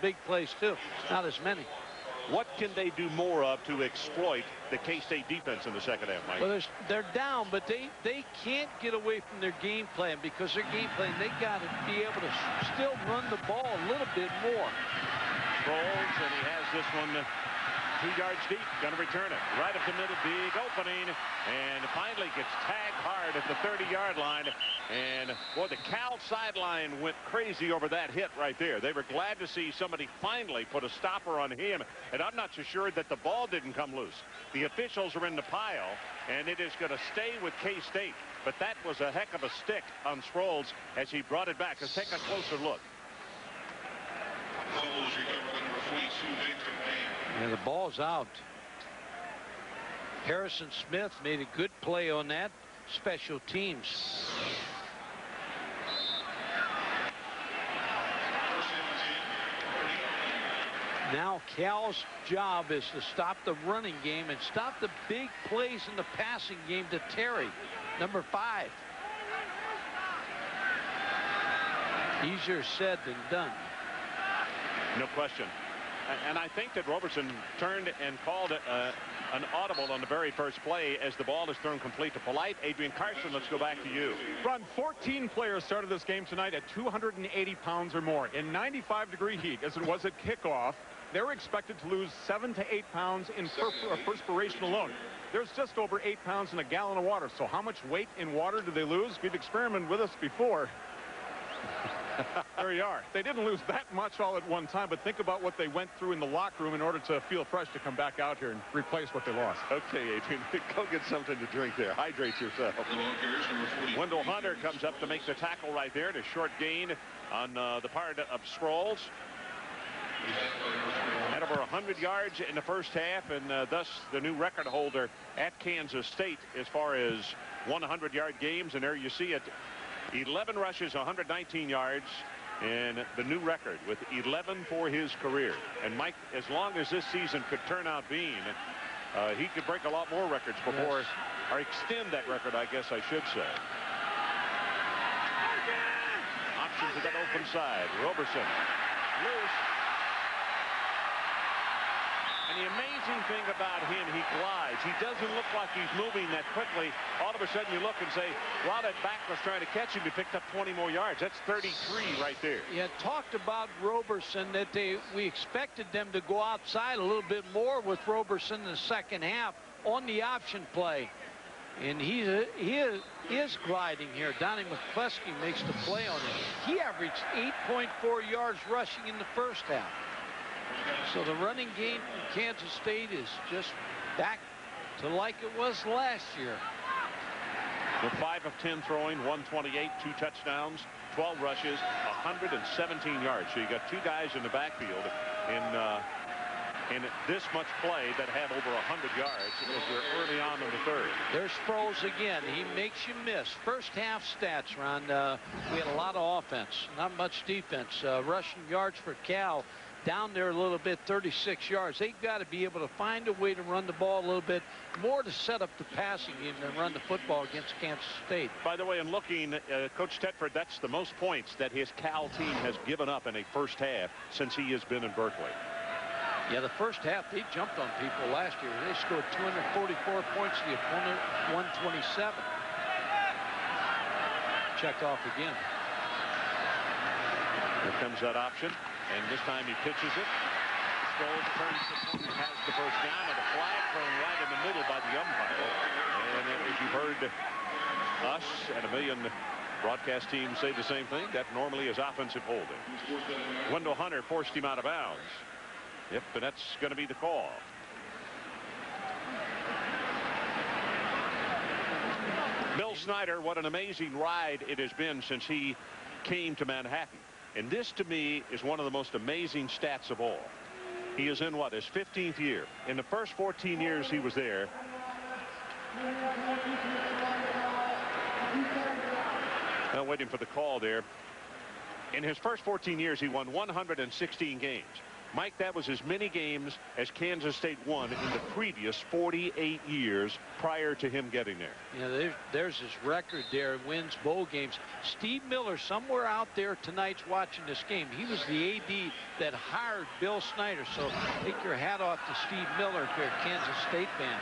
big plays, too. Not as many. What can they do more of to exploit the K-State defense in the second half, Mike? Well, they're down, but they can't get away from their game plan, because their game plan, they got to be able to still run the ball a little bit more. Rolls, and he has this one 2 yards deep. Going to return it right up the middle. Big opening, and finally gets tagged hard at the 30-yard line. And boy, the Cal sideline went crazy over that hit right there. They were glad to see somebody finally put a stopper on him, and I'm not so sure that the ball didn't come loose. The officials are in the pile, and it is going to stay with K-State. But that was a heck of a stick on Sproles as he brought it back. Let's take a closer look. And the ball's out. Harrison Smith made a good play on that. Special teams. Now Cal's job is to stop the running game and stop the big plays in the passing game to Terry, number 5. Easier said than done. No question. And I think that Roberson turned and called an audible on the very first play as the ball is thrown complete to Polite. Adrian Carson, let's go back to you. Ron, 14 players started this game tonight at 280 pounds or more in 95-degree heat, as it was at kickoff. They were expected to lose 7 to 8 pounds in perspiration alone. There's just over 8 pounds in a gallon of water. So how much weight in water do they lose? We've experimented with this before. There you are. They didn't lose that much all at one time, but think about what they went through in the locker room in order to feel fresh to come back out here and replace what they lost. Okay, Adrian, go get something to drink there. Hydrate yourself. Wendell Hunter comes up to make the tackle right there. A short gain on the part of Sproles. Had over 100 yards in the first half, and thus the new record holder at Kansas State as far as 100-yard games. And there you see it. 11 rushes, 119 yards, and the new record with 11 for his career. And Mike, as long as this season could turn out being, he could break a lot more records before, or extend that record, I guess I should say. Option to that open side. Roberson loose. And the amazing thing about him, he glides. He doesn't look like he's moving that quickly. All of a sudden you look and say, while that back was trying to catch him, he picked up 20 more yards. That's 33 right there. Yeah, talked about Roberson, that we expected them to go outside a little bit more with Roberson in the second half on the option play. And he is gliding here. Donnie McCluskey makes the play on him. He averaged 8.4 yards rushing in the first half. So the running game from Kansas State is just back to like it was last year. With 5 of 10 throwing, 128, 2 touchdowns, 12 rushes, 117 yards. So you got 2 guys in the backfield in this much play that have over 100 yards as we're early on in the third. There's Sproles again. He makes you miss. First half stats, Ron. We had a lot of offense, not much defense. Rushing yards for Cal down there a little bit, 36 yards. They've got to be able to find a way to run the ball a little bit more to set up the passing game than run the football against Kansas State. By the way, in looking, Coach Tedford, that's the most points that his Cal team has given up in a first half since he has been in Berkeley. Yeah, the first half, they jumped on people last year. They scored 244 points, the opponent 127. Check off again. Here comes that option. And this time he pitches it. Sproles turns the point, has the first down, and a flag thrown right in the middle by the umpire. And as you've heard us and a million broadcast teams say the same thing, that normally is offensive holding. Wendell Hunter forced him out of bounds. Yep, and that's going to be the call. Bill Snyder, what an amazing ride it has been since he came to Manhattan. And this, to me, is one of the most amazing stats of all. He is in, what, his 15th year. In the first 14 years he was there, waiting for the call there. In his first 14 years, he won 116 games. Mike, that was as many games as Kansas State won in the previous 48 years prior to him getting there. Yeah, there's his record there. Wins bowl games. Steve Miller, somewhere out there tonight's watching this game. He was the AD that hired Bill Snyder. So take your hat off to Steve Miller if you're a Kansas State fan.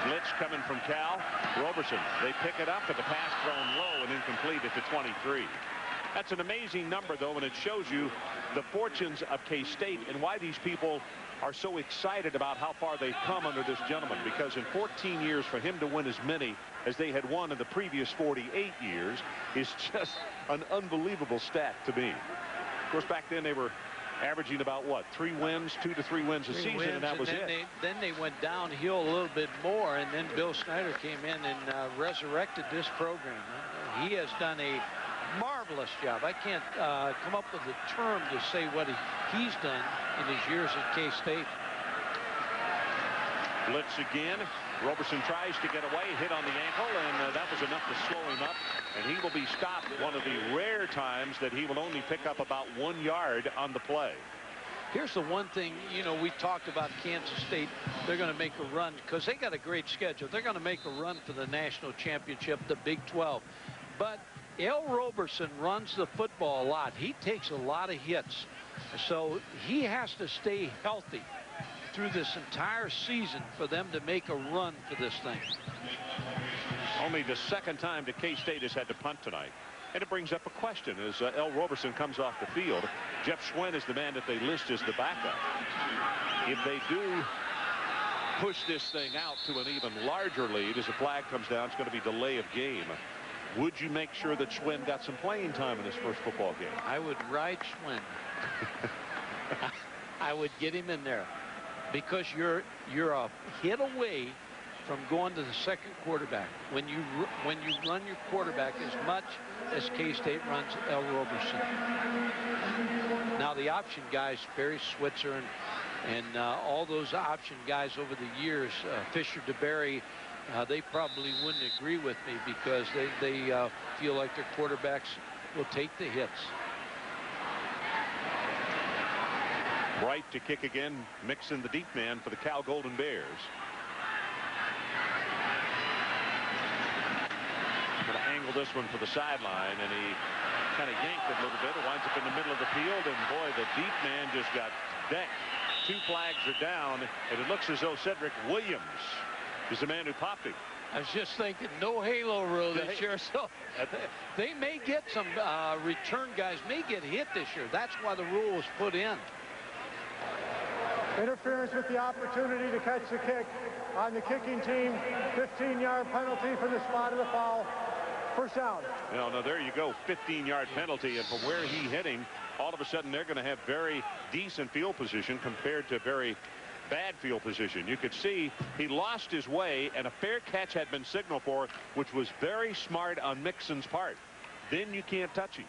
Blitz coming from Cal. Roberson. They pick it up, and the pass thrown low and incomplete at the 23. That's an amazing number, though, and it shows you the fortunes of K-State and why these people are so excited about how far they've come under this gentleman, because in 14 years for him to win as many as they had won in the previous 48 years is just an unbelievable stat to me. Of course, back then they were averaging about, what, 2 to 3 wins a season, and that was it. Then they went downhill a little bit more, and then Bill Snyder came in and resurrected this program. He has done a marvelous job. I can't come up with a term to say what he's done in his years at K-State. Blitz again. Roberson tries to get away, hit on the ankle, and that was enough to slow him up, and he will be stopped one of the rare times that he will only pick up about 1 yard on the play. Here's the one thing, you know, we talked about Kansas State. They're going to make a run because they got a great schedule. They're going to make a run for the national championship, the Big 12. But Al Roberson runs the football a lot. He takes a lot of hits. So he has to stay healthy through this entire season for them to make a run for this thing. Only the second time that K-State has had to punt tonight. And it brings up a question as Al Roberson comes off the field. Jeff Schwinn is the man that they list as the backup. If they do push this thing out to an even larger lead as a flag comes down, it's going to be delay of game. Would you make sure that Schwinn got some playing time in his first football game? I would ride Schwinn. I would get him in there because you're a hit away from going to the second quarterback. When you run your quarterback as much as K-State runs Al Roberson. Now the option guys, Barry Switzer and all those option guys over the years, Fisher DeBerry, they probably wouldn't agree with me because they feel like their quarterbacks will take the hits. Bright to kick again, Mixon the deep man for the Cal Golden Bears. Going to angle this one for the sideline, and he kind of yanked it a little bit. It winds up in the middle of the field, and boy, the deep man just got decked. 2 flags are down, and it looks as though Cedric Williams is the man who popped him. I was just thinking, no halo rule this year, so they may get some return guys may get hit this year. That's why the rule was put in. Interference with the opportunity to catch the kick on the kicking team. 15-yard penalty from the spot of the foul. First down. No, there you go. 15-yard penalty, and from where he hit him, all of a sudden they're going to have very decent field position compared to very bad field position. You could see he lost his way, and a fair catch had been signaled for, which was very smart on Mixon's part. Then you can't touch him.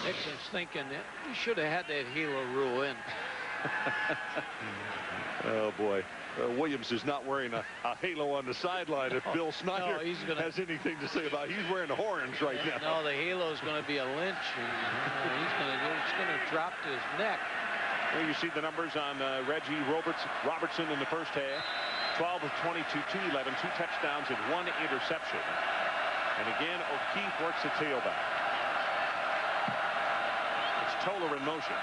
Mixon's thinking that he should have had that halo rule in. Oh boy, Williams is not wearing a halo on the sideline if Bill Snyder has anything to say about it. He's wearing the horns right now. No, the halo is going to be a lynch. It's going to drop to his neck. Well, you see the numbers on Reggie Robertson in the first half. 12 of 22, 211, 2 touchdowns and 1 interception. And again, O'Keefe works the tailback. It's Toller in motion.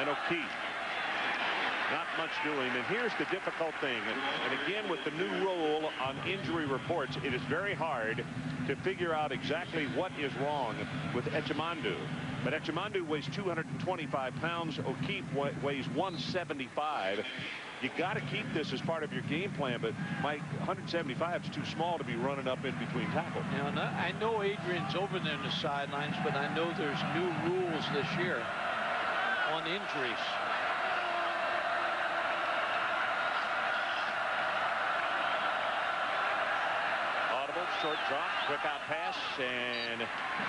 And O'Keefe, not much doing. And here's the difficult thing. And again, with the new rule on injury reports, it is very hard to figure out exactly what is wrong with Echemandu. But Echemandu weighs 225 pounds. O'Keefe weighs 175. You got to keep this as part of your game plan, but Mike, 175 is too small to be running up in between tackles. Now, I know Adrian's over there in the sidelines, but I know there's new rules this year on injuries. Audibles. short drop, quick out pass, and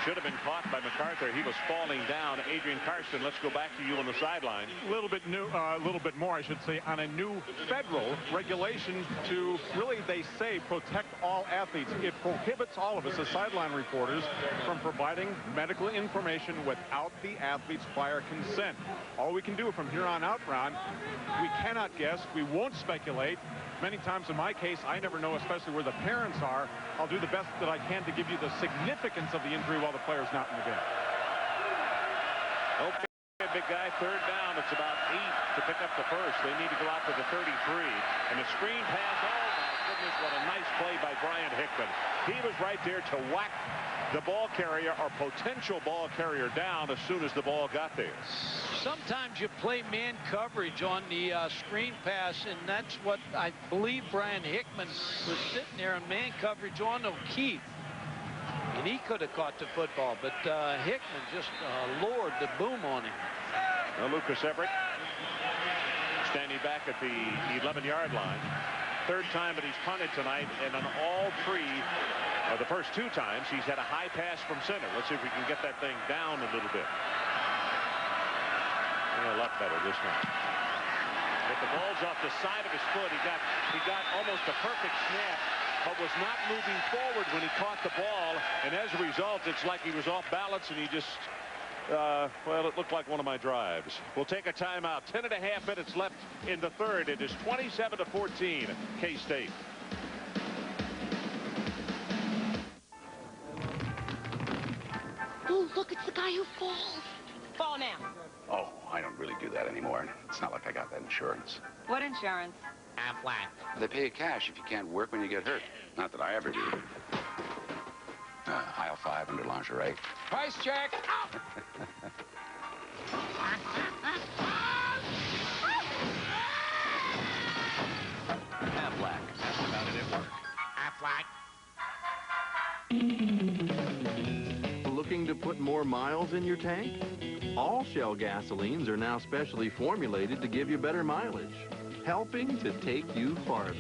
should have been caught by MacArthur. He was falling down. Adrian Karsten, let's go back to you on the sideline. A little bit more, I should say, on a new federal regulation to really, they say, protect all athletes. It prohibits all of us as sideline reporters from providing medical information without the athlete's prior consent. All we can do from here on out, Ron, we cannot guess. We won't speculate. Many times in my case, I never know, especially where the parents are. I'll do the best that I can to give you the significance of the injury while the player's not in the game. Okay, big guy, third down. It's about 8 to pick up the first. They need to go out to the 33. And the screen pass, oh my goodness, what a nice play by Brian Hickman. He was right there to whack the ball carrier or potential ball carrier down as soon as the ball got there. Sometimes you play man coverage on the screen pass, and that's what I believe Brian Hickman was sitting there in man coverage on O'Keefe. And he could have caught the football, but Hickman just lowered the boom on him. Now Lucas Everett standing back at the 11-yard line. Third time that he's punted tonight, and on all three, the first 2 times, he's had a high pass from center. Let's see if we can get that thing down a little bit. A lot better this one. But the ball's off the side of his foot. He got almost a perfect snap, but was not moving forward when he caught the ball. And as a result, it's like he was off balance, and he just, well, it looked like one of my drives. We'll take a timeout. 10.5 minutes left in the third. It is 27-14, K-State. Oh, look, it's the guy who falls. Fall now. Oh, I don't really do that anymore. It's not like I got that insurance. What insurance? Flat. They pay you cash if you can't work when you get hurt. Not that I ever do. Aisle 5 under lingerie. Price check. Aflac. Ask about it at work. Flat. Looking to put more miles in your tank? All Shell gasolines are now specially formulated to give you better mileage, helping to take you farther.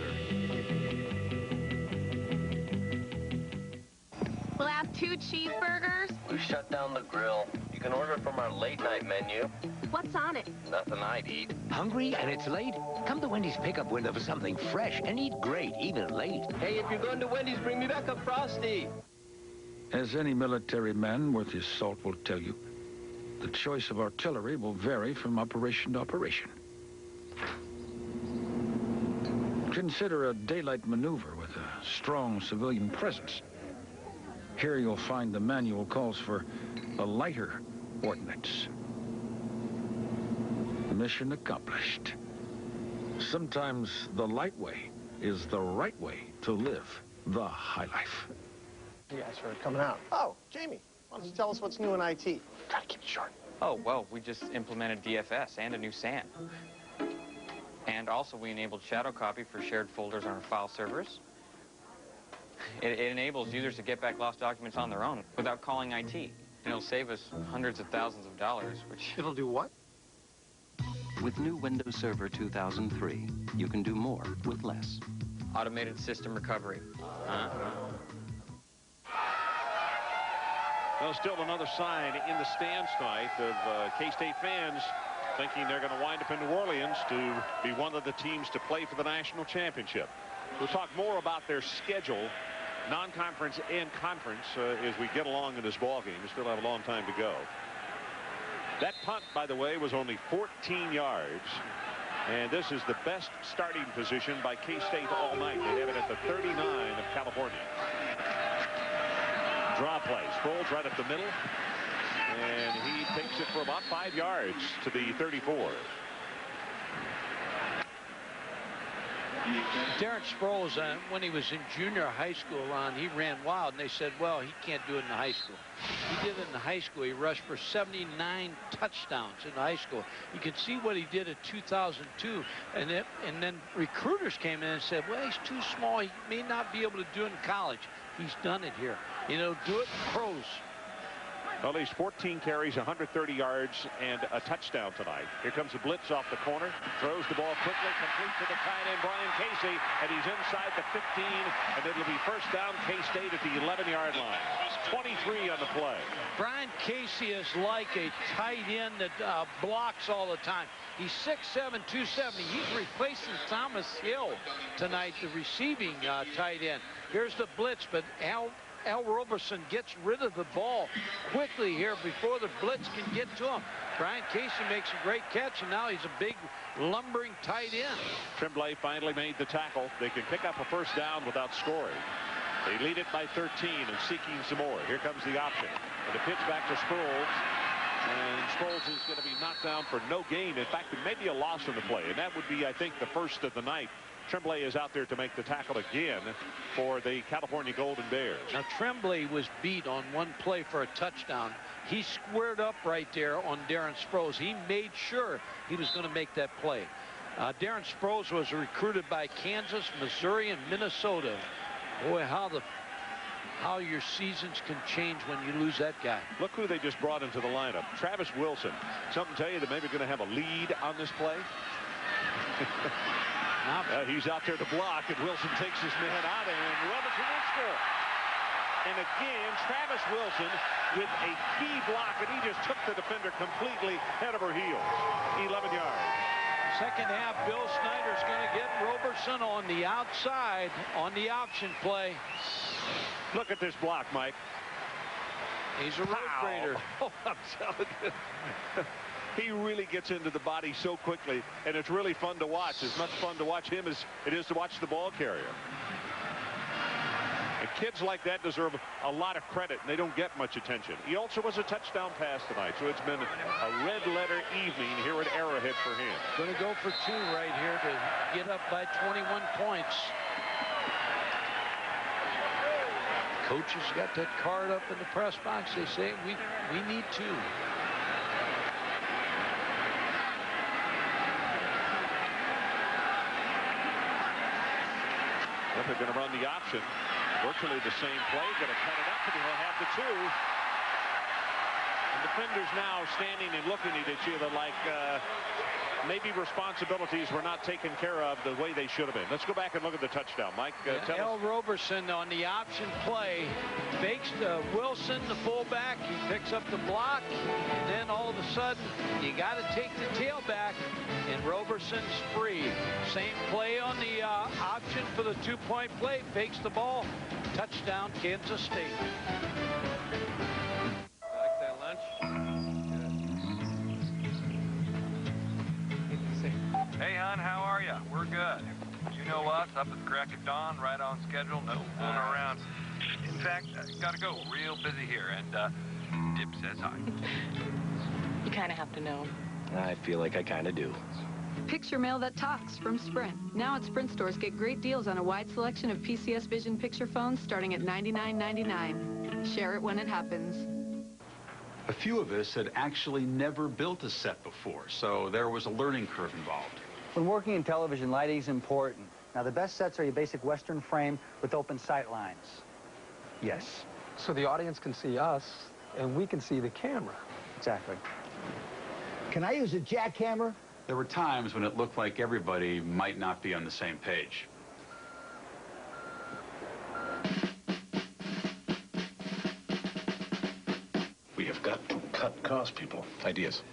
We'll have 2 cheeseburgers. We've shut down the grill. You can order from our late night menu. What's on it? Nothing I'd eat. Hungry and it's late? Come to Wendy's pickup window for something fresh and eat great, even late. Hey, if you're going to Wendy's, bring me back a Frosty. As any military man worth his salt will tell you, the choice of artillery will vary from operation to operation. Consider a daylight maneuver with a strong civilian presence. Here you'll find the manual calls for a lighter ordnance. Mission accomplished. Sometimes the light way is the right way to live the high life. You guys are coming out. Oh, Jamie, why don't you tell us what's new in IT? Try to keep it short. Oh, well, we just implemented DFS and a new SAN. And also we enabled shadow copy for shared folders on our file servers. It enables users to get back lost documents on their own without calling IT. And it'll save us hundreds of thousands of dollars, which... It'll do what? With new Windows Server 2003, you can do more with less. Automated system recovery. Well, still another sign in the stands tonight of K-State fans thinking they're going to wind up in New Orleans to be one of the teams to play for the national championship. We'll talk more about their schedule, non-conference and conference, as we get along in this ball game. We still have a long time to go. That punt, by the way, was only 14 yards. And this is the best starting position by K-State all night. They have it at the 39 of California. Draw play. Sproles right up the middle. And he takes it for about 5 yards to the 34. Darren Sproles, when he was in junior high school, Ron, he ran wild, and they said, well, he can't do it in the high school. He did it in the high school. He rushed for 79 touchdowns in high school. You can see what he did in 2002, and then recruiters came in and said, well, he's too small. He may not be able to do it in college. He's done it here. You know, do it in pros. Well, he's 14 carries, 130 yards, and a touchdown tonight. Here comes a blitz off the corner. Throws the ball quickly, complete to the tight end, Brian Casey, and he's inside the 15, and it'll be first down, K-State at the 11-yard line. 23 on the play. Brian Casey is like a tight end that blocks all the time. He's 6'7", 270. He's replacing Thomas Hill tonight, the receiving tight end. Here's the blitz, but Al Roberson gets rid of the ball quickly here before the blitz can get to him. Brian Casey makes a great catch, and now he's a big lumbering tight end. Tremblay finally made the tackle. They can pick up a first down without scoring. They lead it by 13 and seeking some more. Here comes the option. And the pitch back to Sproles. And Sproles is going to be knocked down for no gain. In fact, it may be a loss in the play. And that would be, I think, the first of the night. Tremblay is out there to make the tackle again for the California Golden Bears. Now, Tremblay was beat on one play for a touchdown. He squared up right there on Darren Sproles. He made sure he was going to make that play. Darren Sproles was recruited by Kansas, Missouri, and Minnesota. Boy, how your seasons can change when you lose that guy. Look who they just brought into the lineup. Travis Wilson. Something tell you that maybe going to have a lead on this play? He's out there to block, and Wilson takes his man out, and Robertson will score. And again, Travis Wilson with a key block, and he just took the defender completely head over heels. 11 yards. Second half, Bill Snyder's going to get Roberson on the outside on the option play. Look at this block, Mike. He's a road grader. Oh, I'm telling you. He really gets into the body so quickly, and it's really fun to watch. As much fun to watch him as it is to watch the ball carrier. And kids like that deserve a lot of credit, and they don't get much attention. He also was a touchdown pass tonight, so it's been a red-letter evening here at Arrowhead for him. Going to go for 2 right here to get up by 21 points. Coaches got that card up in the press box. They say we need 2. But they're going to run the option. Virtually the same play. Going to cut it up, and he'll have the 2. And defenders now standing and looking at each other like maybe responsibilities were not taken care of the way they should have been. Let's go back and look at the touchdown. Mike, tell us. Al Roberson on the option play fakes Wilson, the fullback. He picks up the block, and then all of a sudden you got to take the tailback, and Roberson's free. Same play on the option for the 2-point play. Fakes the ball. Touchdown, Kansas State. Like that lunch? Hey, hon, how are you? We're good. You know us, up at the crack of dawn, right on schedule, no fooling around. In fact, gotta go. Real busy here, and Dip says hi. You kind of have to know. I feel like I kind of do. Picture mail that talks from Sprint. Now at Sprint stores, get great deals on a wide selection of PCS Vision picture phones starting at $99.99. Share it when it happens. A few of us had actually never built a set before, so there was a learning curve involved. When working in television, lighting is important. Now, the best sets are your basic Western frame with open sight lines. Yes. So the audience can see us, and we can see the camera. Exactly. Can I use a jackhammer? There were times when it looked like everybody might not be on the same page. We have got to cut costs, people. Ideas.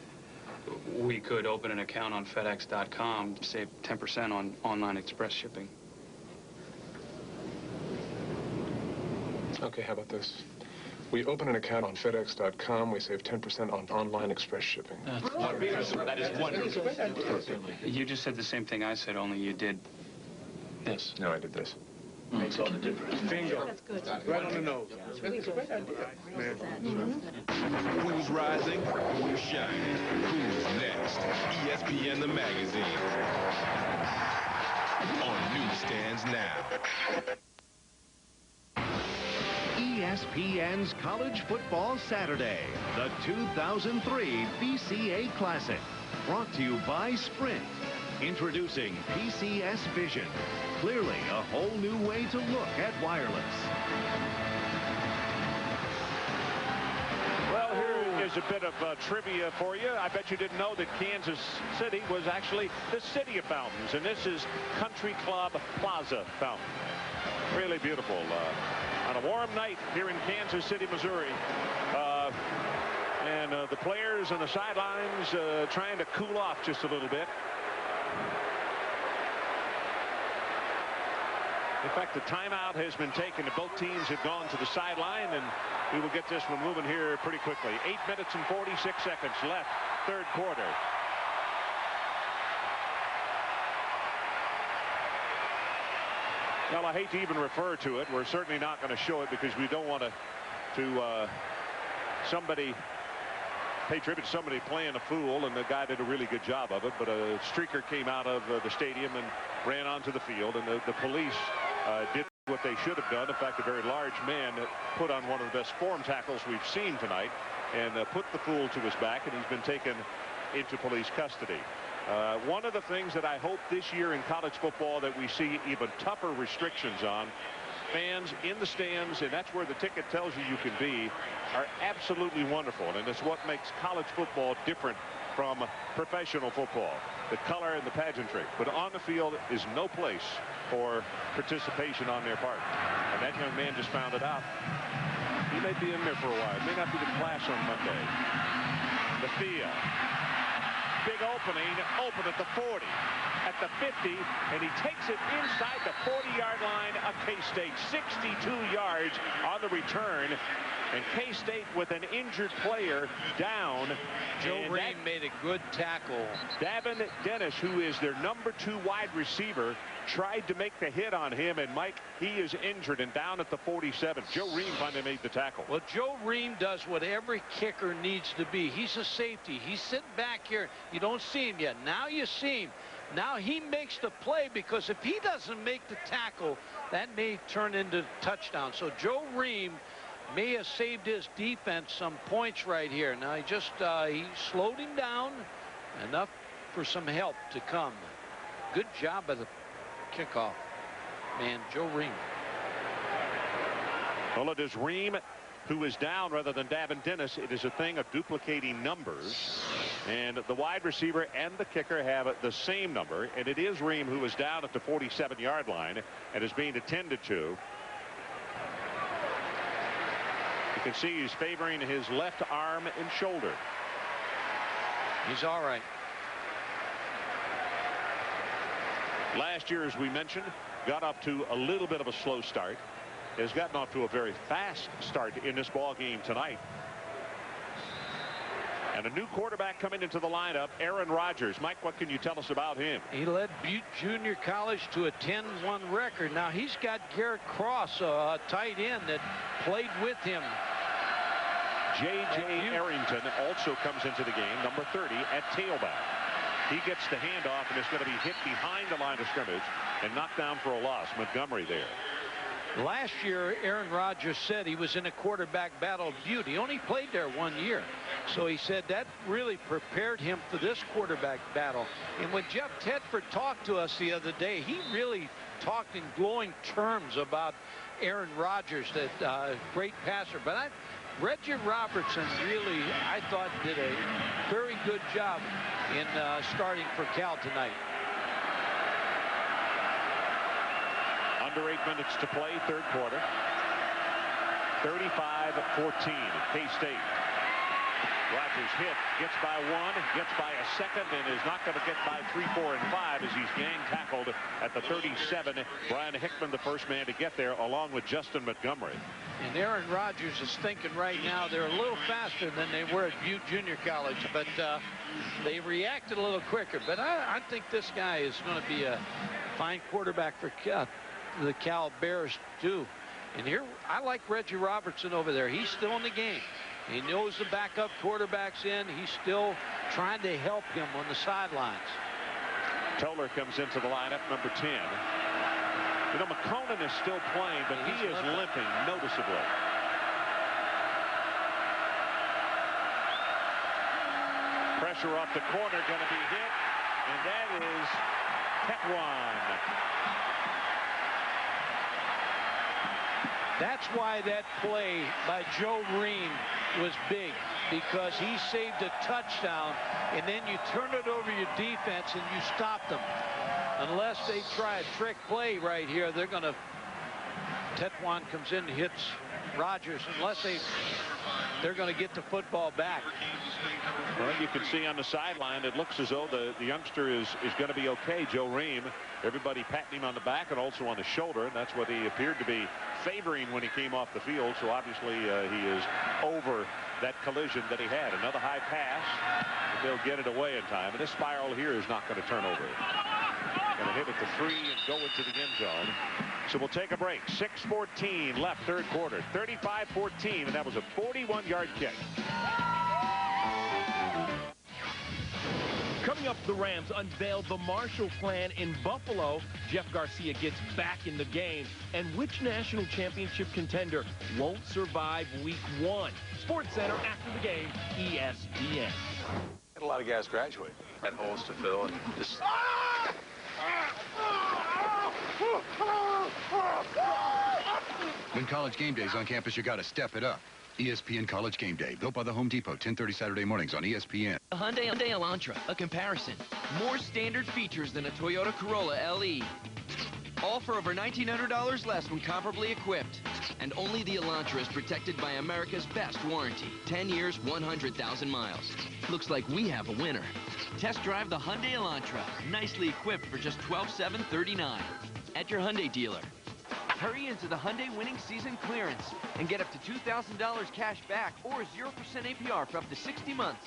We could open an account on FedEx.com, save 10% on online express shipping. Okay, how about this? We open an account on FedEx.com, we save 10% on online express shipping. That is wonderful. You just said the same thing I said, only you did this. No, I did this. Makes all the difference. Bingo. That's good. Right on the nose. That's really good. Great idea. Who's rising? Who's shining? Who's next? ESPN the magazine. On newsstands now. ESPN's College Football Saturday, the 2003 PCA Classic. Brought to you by Sprint. Introducing PCS Vision. Clearly a whole new way to look at wireless. Well, here Here's a bit of trivia for you. I bet you didn't know that Kansas City was actually the city of fountains, and this is Country Club Plaza Fountain. Really beautiful. On a warm night here in Kansas City, Missouri. And the players on the sidelines trying to cool off just a little bit. In fact, the timeout has been taken. Both teams have gone to the sideline, and we will get this one moving here pretty quickly. 8 minutes and 46 seconds left, third quarter. Well, I hate to even refer to it. We're certainly not going to show it because we don't want to somebody pay tribute to somebody playing a fool, and the guy did a really good job of it. But a streaker came out of the stadium and ran onto the field, and the police did what they should have done. In fact, a very large man put on one of the best form tackles we've seen tonight and put the fool to his back, and he's been taken into police custody. One of the things that I hope this year in college football that we see even tougher restrictions on, fans in the stands, and that's where the ticket tells you you can be, are absolutely wonderful, and it's what makes college football different from professional football. The color and the pageantry, but on the field is no place for participation on their part, and that young man just found it out. He may be in there for a while. It may not be the class on Monday. The field, big opening, open at the 40, at the 50, and he takes it inside the 40-yard line of K-State. 62 yards on the return, and K-State with an injured player down. Joe Ream made a good tackle. Davin Dennis, who is their #2 wide receiver, tried to make the hit on him, and Mike, he is injured and down at the 47. Joe Ream finally made the tackle. Well, Joe Ream does what every kicker needs to be. He's a safety. He's sitting back here. You don't see him yet. Now you see him. Now he makes the play, because if he doesn't make the tackle, that may turn into touchdown. So Joe Ream may have saved his defense some points right here. Now he just he slowed him down enough for some help to come. Good job by the kickoff man, Joe Ream. Well, it is Ream who is down rather than Davin Dennis. It is a thing of duplicating numbers, and the wide receiver and the kicker have the same number, and it is Ream who is down at the 47-yard line and is being attended to. You can see he's favoring his left arm and shoulder. He's all right. Last year, as we mentioned, got up to a little bit of a slow start. Has gotten off to a very fast start in this ball game tonight. And a new quarterback coming into the lineup, Aaron Rodgers. Mike, what can you tell us about him? He led Butte Junior College to a 10-1 record. Now he's got Garrett Cross, a tight end that played with him. J.J. Arrington also comes into the game, number 30 at tailback. He gets the handoff and is going to be hit behind the line of scrimmage and knocked down for a loss. Montgomery there. Last year, Aaron Rodgers said he was in a quarterback battle of Butte. He only played there 1 year. So he said that really prepared him for this quarterback battle. And when Jeff Tedford talked to us the other day, he really talked in glowing terms about Aaron Rodgers, that great passer. But Reggie Robertson really, I thought, did a very good job in starting for Cal tonight. Under 8 minutes to play, third quarter. 35-14, K-State. Rodgers hit, gets by one, gets by a second, and is not going to get by 3, 4, and 5 as he's gang tackled at the 37. Brian Hickman, the first man to get there, along with Justin Montgomery. And Aaron Rodgers is thinking right now they're a little faster than they were at Butte Junior College, but they reacted a little quicker. But I think this guy is going to be a fine quarterback for the Cal Bears too. And here I like Reggie Robertson over there. He's still in the game. He knows the backup quarterback's in. He's still trying to help him on the sidelines. Toller comes into the lineup, number 10. You know, McConan is still playing, but he is limping noticeably. Pressure off the corner, going to be hit, and that is Petwan. That's why that play by Joe Ream was big. because he saved a touchdown, and then you turn it over your defense and you stop them. Unless they try a trick play right here, they're going to... Tetuan comes in and hits Rogers. Unless they're going to get the football back. Well, you can see on the sideline, it looks as though the youngster is going to be okay, Joe Ream. Everybody patting him on the back and also on the shoulder. And that's what he appeared to be favoring when he came off the field. So obviously he is over that collision that he had. Another high pass. They'll get it away in time. And this spiral here is not going to turn over. Going to hit at the 3 and go into the end zone. So we'll take a break. 6:14 left, third quarter. 35-14, and that was a 41-yard kick. Coming up, the Rams unveiled the Marshall Plan in Buffalo. Jeff Garcia gets back in the game. And which national championship contender won't survive week 1? Sports Center after the game, ESPN. A lot of guys graduate. Had holes to fill and just... When College Game Day's on campus, you got to step it up. ESPN College Game Day, built by the Home Depot, 10:30 Saturday mornings on ESPN. Hyundai Elantra, a comparison. More standard features than a Toyota Corolla LE. All for over $1,900 less when comparably equipped. And only the Elantra is protected by America's best warranty. 10 years, 100,000 miles. Looks like we have a winner. Test drive the Hyundai Elantra, nicely equipped for just $12,739 at your Hyundai dealer. Hurry into the Hyundai winning season clearance and get up to $2,000 cash back or 0% APR for up to 60 months.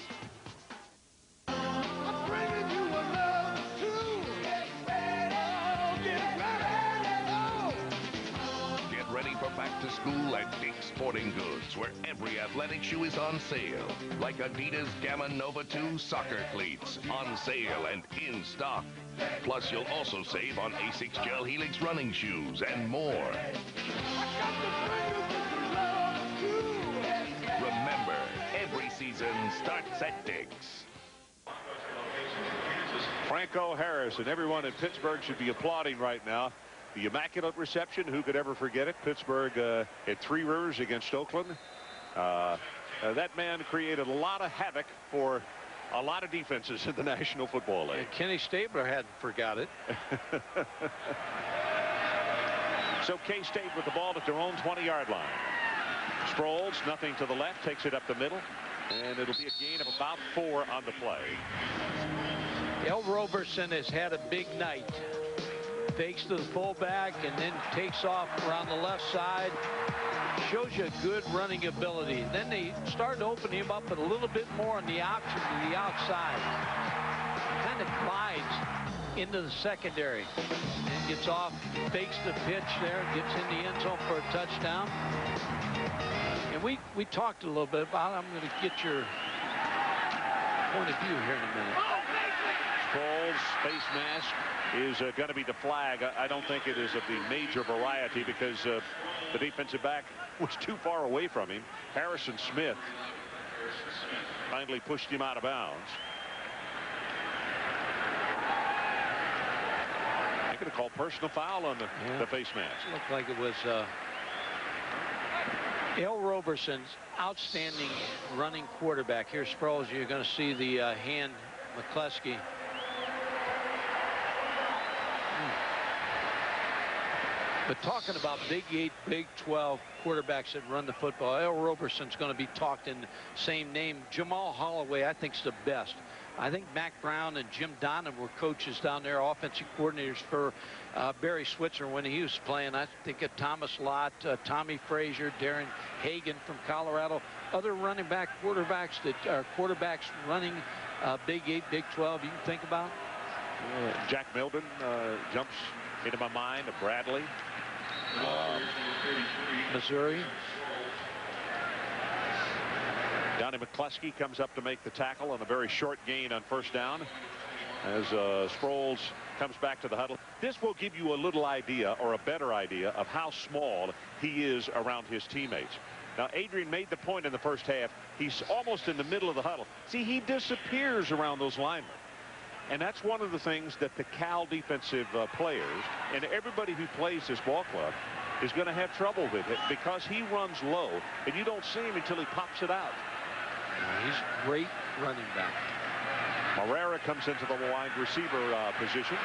Get ready for back to school at Dick's Sporting Goods, where every athletic shoe is on sale. Like Adidas Gamma Nova 2 soccer cleats, on sale and in stock. Plus, you'll also save on Asics Gel Helix running shoes and more. Remember, every season starts at Dick's. Franco Harris and everyone in Pittsburgh should be applauding right now. The immaculate reception, who could ever forget it? Pittsburgh at Three Rivers against Oakland. That man created a lot of havoc for a lot of defenses in the National Football League. And Kenny Stabler hadn't forgot it. So K-State with the ball at their own 20-yard line. Sproles, nothing to the left, takes it up the middle, and it'll be a gain of about 4 on the play. El Roberson has had a big night. Fakes to the fullback and then takes off around the left side. Shows you a good running ability. Then they started opening him up a little bit more on the option to the outside. Kind of glides into the secondary. And gets off, fakes the pitch there, gets in the end zone for a touchdown. And we talked a little bit about it. I'm going to get your point of view here in a minute. Sproles' face mask is going to be the flag. I don't think it is of the major variety because the defensive back was too far away from him. Harrison Smith finally pushed him out of bounds. They're going to call personal foul on the face mask. It looked like it was El Roberson's outstanding running quarterback. Here's Sproles. You're going to see the hand, McCleskey. But talking about Big 8, Big 12 quarterbacks that run the football, El Roberson's going to be talked in the same name. Jamal Holloway, I think, is the best. I think Mac Brown and Jim Donnan were coaches down there, offensive coordinators for Barry Switzer when he was playing. I think of Thomas Lott, Tommy Frazier, Darren Hagan from Colorado. Other running back quarterbacks that are quarterbacks running Big 8, Big 12 you can think about? Jack Milden jumps into my mind. Bradley. Missouri. Donnie McCleskey comes up to make the tackle on a very short gain on first down as Sproles comes back to the huddle. This will give you a little idea or a better idea of how small he is around his teammates. Now, Adrian made the point in the first half. He's almost in the middle of the huddle. See, he disappears around those linemen. And that's one of the things that the Cal defensive players and everybody who plays this ball club is going to have trouble with it because he runs low and you don't see him until he pops it out. He's a great running back. Herrera comes into the wide receiver position.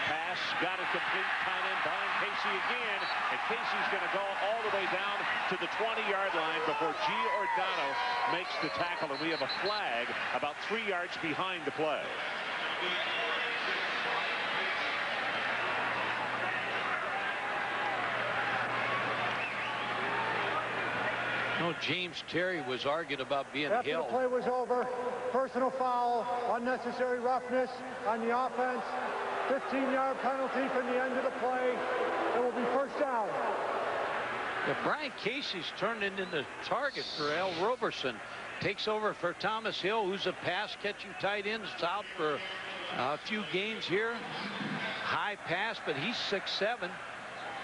Pass, got it complete, tight end behind Casey again, and Casey's going to go all the way down to the 20-yard line before Giordano makes the tackle, and we have a flag about 3 yards behind the play. No, James Terry was arguing about being After held. the play was over, personal foul, unnecessary roughness on the offense, 15-yard penalty from the end of the play. It will be first down. Yeah, Brian Casey's turned into the target for Al Roberson. Takes over for Thomas Hill, who's a pass-catching tight end. It's out for a few games here. High pass, but he's 6'7".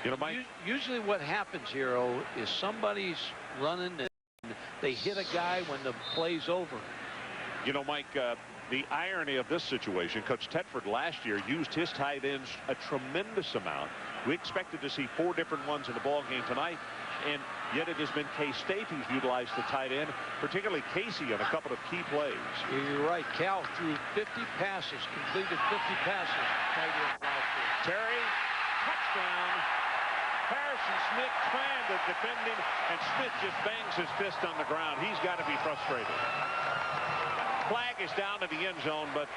You know, Mike, usually what happens here, is somebody's running and they hit a guy when the play's over. You know, Mike, the irony of this situation, Coach Tedford last year used his tight ends a tremendous amount. We expected to see 4 different ones in the ball game tonight, and yet it has been K-State who's utilized the tight end, particularly Casey on a couple of key plays. You're right. Cal threw 50 passes, completed 50 passes. Tight end last year. Terry, touchdown. Harrison Smith trying to defend him, and Smith just bangs his fist on the ground. He's got to be frustrated. Flag is down to the end zone, but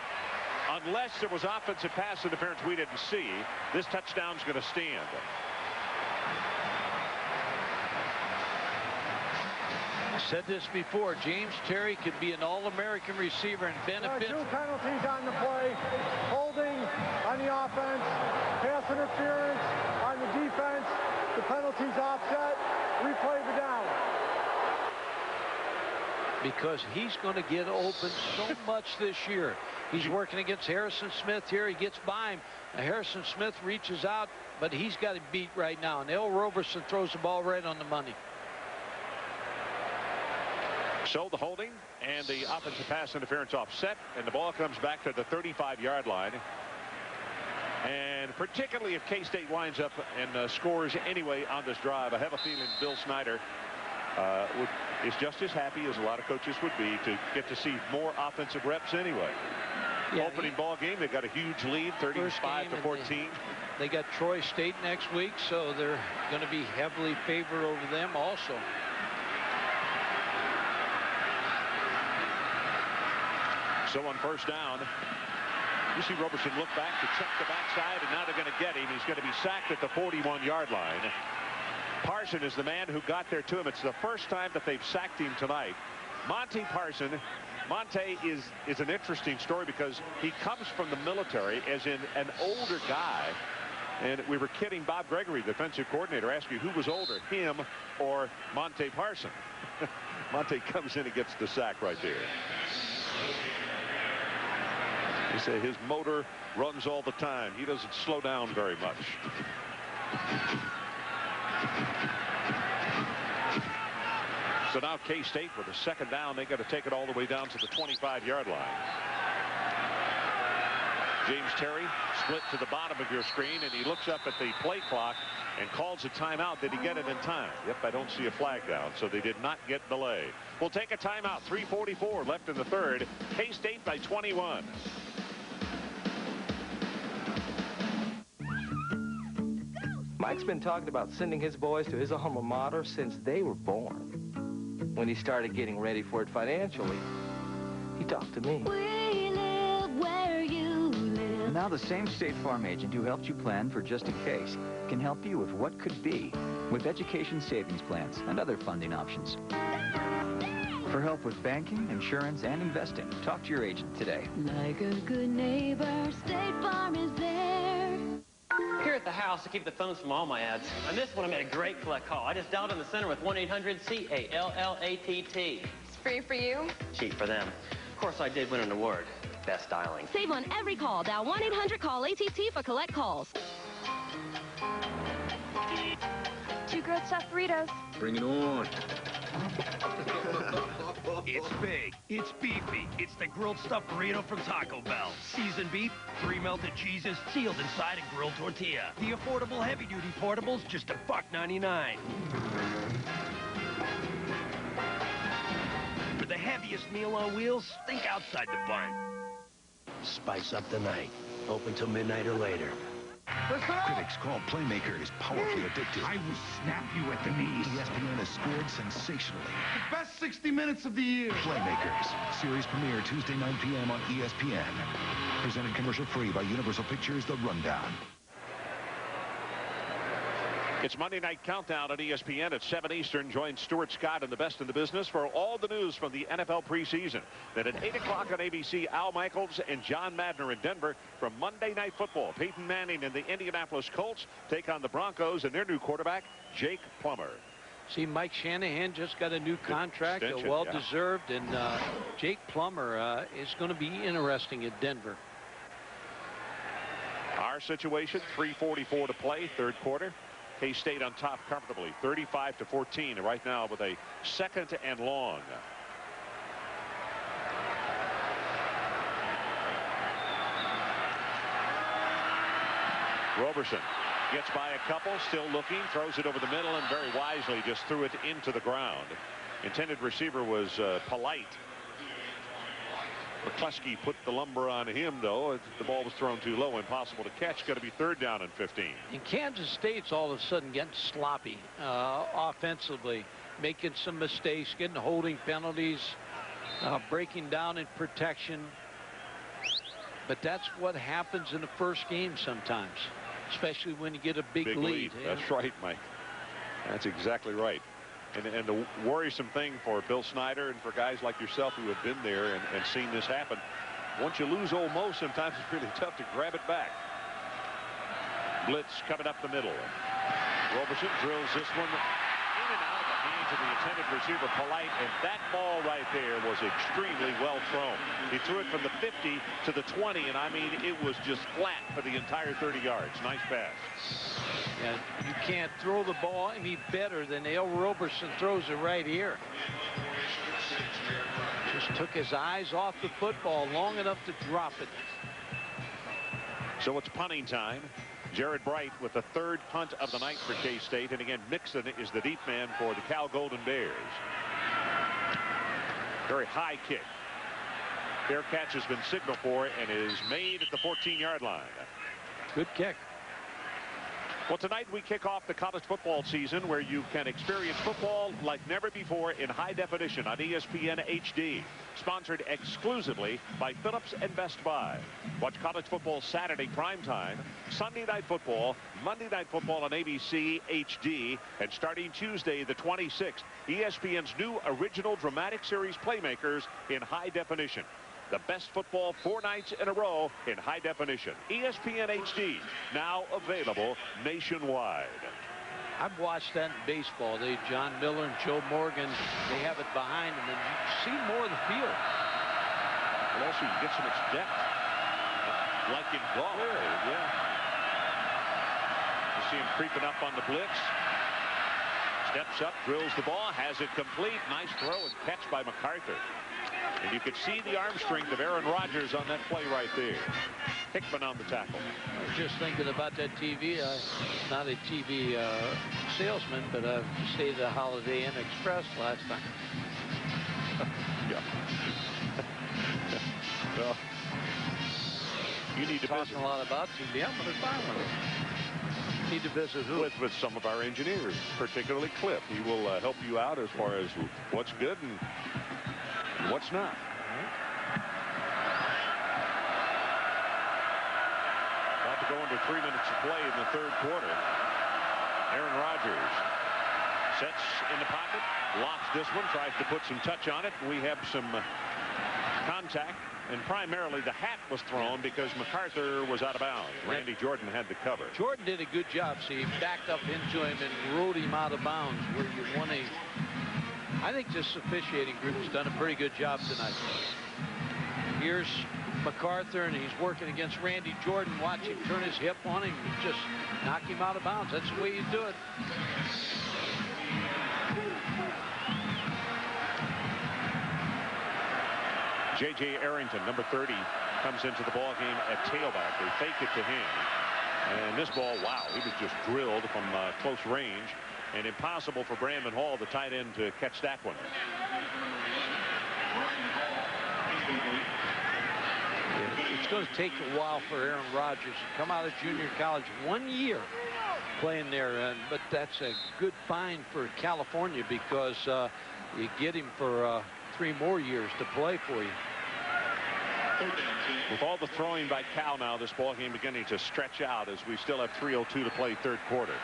unless there was offensive pass interference we didn't see, this touchdown's going to stand. I said this before. James Terry could be an All-American receiver and benefit. There are 2 penalties on the play. Holding on the offense, pass interference on the defense. The penalty's offset. Replay the down. Because he's going to get open so much this year. He's working against Harrison Smith here. He gets by him. Harrison Smith reaches out, but he's got it beat right now. And Al Roberson throws the ball right on the money. So the holding and the offensive pass interference offset, and the ball comes back to the 35-yard line. And particularly if K-State winds up and scores anyway on this drive, I have a feeling Bill Snyder is just as happy as a lot of coaches would be to get to see more offensive reps anyway. Yeah, opening ball game, they've got a huge lead, 35-14. They got Troy State next week, so they're going to be heavily favored over them also. So on first down, you see Roberson look back to check the backside, and now they're going to get him. He's going to be sacked at the 41-yard line. Parson is the man who got there to him. It's the first time that they've sacked him tonight. Monte Parson. Monte is an interesting story because he comes from the military as in an older guy. And we were kidding Bob Gregory, the defensive coordinator, asking who was older, him or Monte Parson. Monte comes in and gets the sack right there. He said his motor runs all the time. He doesn't slow down very much. So now K-State with a second down. They got to take it all the way down to the 25-yard line. James Terry split to the bottom of your screen, and he looks up at the play clock and calls a timeout. Did he get it in time? Yep, I don't see a flag down, so they did not get delay. We'll take a timeout. 3:44 left in the third. K-State by 21. Mike's been talking about sending his boys to his alma mater since they were born. When he started getting ready for it financially, he talked to me. We live where you live. Now the same State Farm agent who helped you plan for just in case can help you with what could be with education savings plans and other funding options. For help with banking, insurance, and investing, talk to your agent today. Like a good neighbor, State Farm is there. Here at the house, I keep the phones from all my ads. On this one, I made a great collect call. I just dialed in the center with 1-800-CALLATT. It's free for you? Cheap for them. Of course, I did win an award. Best dialing. Save on every call. Dial 1-800-CALL-ATT for collect calls. 2 grilled stuffed burritos. Bring it on. It's big, it's beefy, it's the grilled stuffed burrito from Taco Bell. Seasoned beef, 3 melted cheeses, sealed inside a grilled tortilla. The affordable heavy-duty portables, just $1.99. For the heavy heartiest meal on wheels, think outside the bun. Spice up the night. Open till midnight or later. Critics call Playmakers powerfully addictive. I will snap you at the knees. ESPN has scored sensationally. The best 60 minutes of the year. Playmakers. Series premiere Tuesday, 9 p.m. on ESPN. Presented commercial-free by Universal Pictures, The Rundown. It's Monday Night Countdown on ESPN at 7 Eastern. Join Stuart Scott and the best in the business for all the news from the NFL preseason. Then at 8 o'clock on ABC, Al Michaels and John Madner in Denver from Monday Night Football. Peyton Manning and the Indianapolis Colts take on the Broncos and their new quarterback, Jake Plummer. See, Mike Shanahan just got a new contract, well-deserved, yeah. And Jake Plummer is going to be interesting at Denver. Our situation, 3:44 to play, third quarter. K-State on top comfortably, 35-14 right now with a second and long. Roberson gets by a couple, still looking, throws it over the middle, and very wisely just threw it into the ground. Intended receiver was Polite. McCluskey put the lumber on him, though. The ball was thrown too low, impossible to catch. Got to be third down and 15. And Kansas State's all of a sudden getting sloppy offensively, making some mistakes, getting holding penalties, breaking down in protection. But that's what happens in the first game sometimes, especially when you get a big lead. That's right, Mike. That's exactly right. And the worrisome thing for Bill Snyder and for guys like yourself who have been there and seen this happen, once you lose Ole Mo, sometimes it's really tough to grab it back. Blitz coming up the middle. Roberson drills this one in and out of the hands of the intended receiver, Polite, and that ball right there was extremely well thrown. He threw it from the 50 to the 20, and I mean, it was just flat for the entire 30 yards. Nice pass. And you can't throw the ball any better than Al Roberson throws it right here. Just took his eyes off the football long enough to drop it. So it's punting time. Jared Bright with the third punt of the night for K-State. And again, Mixon is the deep man for the Cal Golden Bears. Very high kick. Fair catch has been signaled for and is made at the 14-yard line. Good kick. Well, tonight we kick off the college football season where you can experience football like never before in high definition on ESPN HD. Sponsored exclusively by Phillips and Best Buy. Watch college football Saturday primetime, Sunday night football, Monday night football on ABC HD, and starting Tuesday the 26th, ESPN's new original dramatic series Playmakers in high definition. The best football 4 nights in a row in high definition. ESPN HD, now available nationwide. I've watched that in baseball. John Miller and Joe Morgan, they have it behind them, and you see more of the field. And also, you get some depth, like in golf. Yeah. You see him creeping up on the blitz. Steps up, drills the ball, has it complete. Nice throw and catch by MacArthur. And you could see the arm strength of Aaron Rodgers on that play right there. Hickman on the tackle. I was just thinking about that TV. Not a TV salesman, but I stayed at a Holiday Inn Express last time. Yeah. Well, you need to talking a lot about TV. I'm going to find one. Need to visit who? With some of our engineers, particularly Cliff. He will help you out as far as what's good and what's not. About to go under 3 minutes of play in the third quarter. Aaron Rodgers sets in the pocket, locks this one, tries to put some touch on it. We have some contact, and primarily the hat was thrown because MacArthur was out of bounds. Randy Jordan had the cover. Jordan did a good job. See, he backed up into him and rode him out of bounds where you want to. I think this officiating group has done a pretty good job tonight. Here's MacArthur, and he's working against Randy Jordan. Watch him turn his hip on him and just knock him out of bounds. That's the way you do it. J.J. Arrington, number 30, comes into the ball game at tailback. They fake it to him. And this ball, wow, he was just drilled from close range. And impossible for Brandon Hall, the tight end, to catch that one. It's going to take a while for Aaron Rodgers to come out of junior college. 1 year playing there, but that's a good find for California because you get him for 3 more years to play for you. With all the throwing by Cal now, this ball game beginning to stretch out as we still have 3:02 to play third quarter.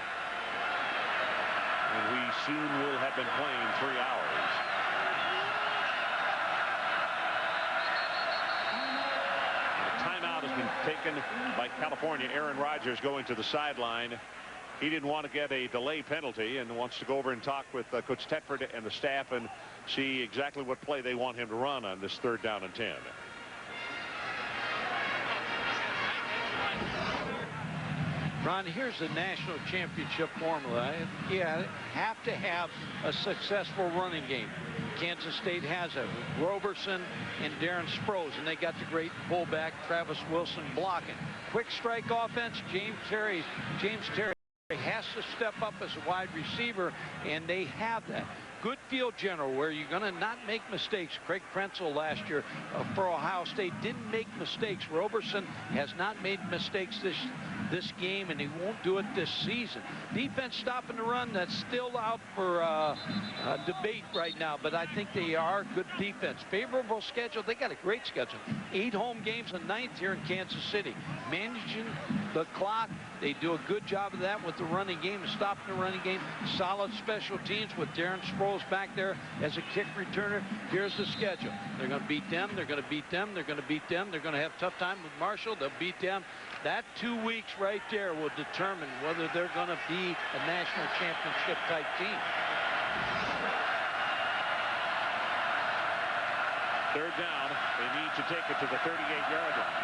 And we soon will have been playing 3 hours. The timeout has been taken by California. Aaron Rodgers going to the sideline. He didn't want to get a delay penalty and wants to go over and talk with Coach Tedford and the staff and see exactly what play they want him to run on this 3rd down and 10. Ron, here's the national championship formula. You have to have a successful running game. Kansas State has it with Roberson and Darren Sproles, and they got the great fullback Travis Wilson blocking. Quick strike offense. James Terry has to step up as a wide receiver, and they have that. Good field general where you're going to not make mistakes. Craig Krenzel last year for Ohio State didn't make mistakes. Roberson has not made mistakes this game, and he won't do it this season. Defense stopping the run, that's still out for debate right now, but I think they are good defense. Favorable schedule. They got a great schedule. 8 home games a night here in Kansas City. Managing the clock. They do a good job of that with the running game and stopping the running game. Solid special teams with Darren Sproles back there as a kick returner. Here's the schedule. They're going to beat them. They're going to beat them. They're going to beat them. They're going to have a tough time with Marshall. They'll beat them. That 2 weeks right there will determine whether they're going to be a national championship type team. 3rd down. They need to take it to the 38-yard line.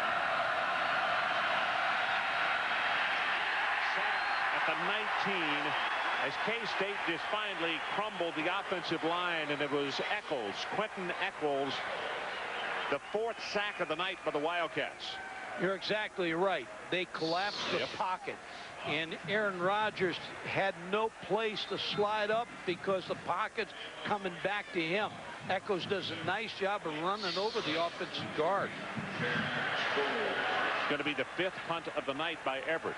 At the 19, as K-State just finally crumbled the offensive line, and it was Eccles, Quentin Eccles, the 4th sack of the night by the Wildcats. You're exactly right. They collapsed the pocket, and Aaron Rodgers had no place to slide up because the pocket's coming back to him. Eccles does a nice job of running over the offensive guard. It's going to be the 5th punt of the night by Everett.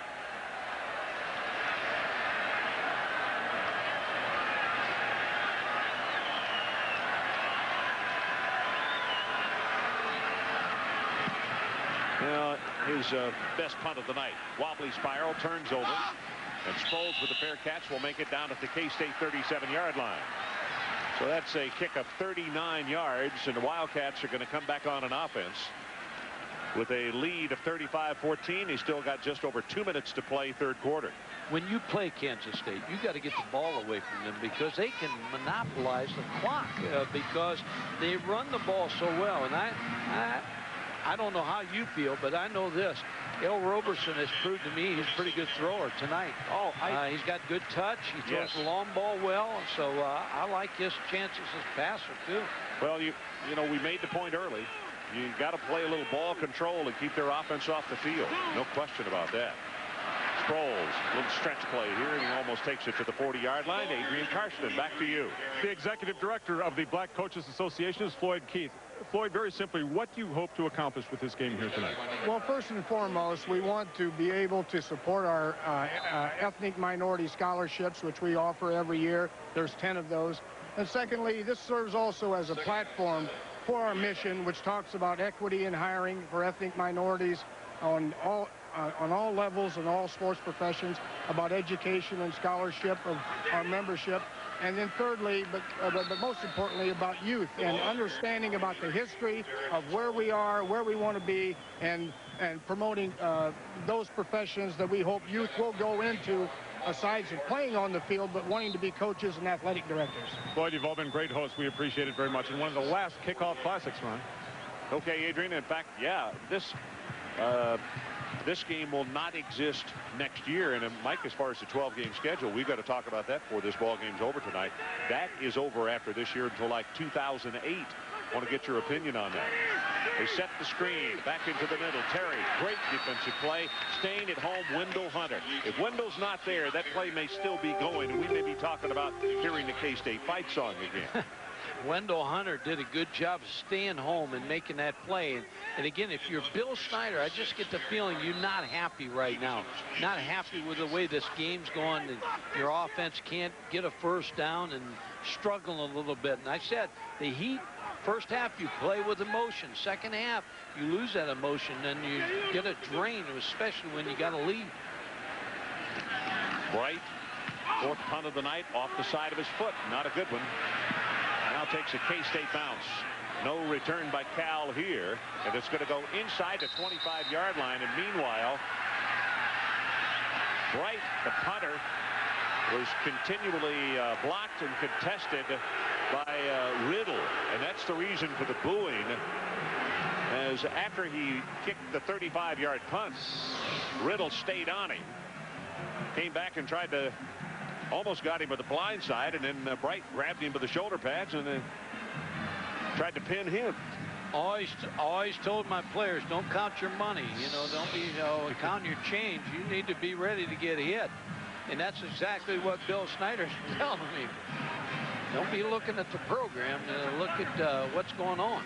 His best punt of the night. Wobbly spiral, turns over, and Sproles with the fair catch will make it down at the K-State 37-yard line. So that's a kick of 39 yards, and the Wildcats are going to come back on an offense with a lead of 35-14. He's still got just over 2 minutes to play third quarter. When you play Kansas State, you got to get the ball away from them because they can monopolize the clock because they run the ball so well. And I don't know how you feel, but I know this. El Roberson has proved to me he's a pretty good thrower tonight. He's got good touch. He throws the long ball well, so I like his chances as a passer too. Well, you know, we made the point early. You got to play a little ball control and keep their offense off the field. No question about that. Sproles, little stretch play here, and he almost takes it to the 40-yard line. Adrian Karsten, back to you. The executive director of the Black Coaches Association is Floyd Keith. Floyd, very simply, what do you hope to accomplish with this game here tonight? Well, first and foremost, we want to be able to support our ethnic minority scholarships, which we offer every year. There's 10 of those. And secondly, this serves also as a platform for our mission, which talks about equity in hiring for ethnic minorities on all levels and all sports professions, about education and scholarship of our membership. And then thirdly, but most importantly, about youth and understanding about the history of where we are, where we want to be, and promoting those professions that we hope youth will go into, aside from playing on the field, but wanting to be coaches and athletic directors. Floyd, you've all been great hosts. We appreciate it very much. And one of the last kickoff classics, Ron. Okay, Adrian. In fact, yeah, this game will not exist next year. And Mike, as far as the 12-game schedule, we've got to talk about that before this ball game's over tonight. That is over after this year until like 2008. I want to get your opinion on that. They set the screen back into the middle. Terry, great defensive play. Staying at home, Wendell Hunter. If Wendell's not there, that play may still be going, and we may be talking about hearing the K-State fight song again. Wendell Hunter did a good job of staying home and making that play. And again, if you're Bill Snyder, I just get the feeling you're not happy right now. Not happy with the way this game's going. And your offense can't get a first down and struggling a little bit. And I said, the Heat, first half, you play with emotion. Second half, you lose that emotion, and you get a drain, especially when you got a lead. Bright, fourth punt of the night, off the side of his foot. Not a good one. Now takes a K-State bounce. No return by Cal here, and it's going to go inside the 25-yard line. And meanwhile, Bright, the punter, was continually blocked and contested by Riddle, and that's the reason for the booing, as after he kicked the 35-yard punt, Riddle stayed on him, came back and tried to almost got him with the blind side, and then Bright grabbed him with the shoulder pads and tried to pin him. Always told my players, don't count your money, don't be counting your change. You need to be ready to get hit. And that's exactly what Bill Snyder's telling me. Don't be looking at the program. Look at what's going on.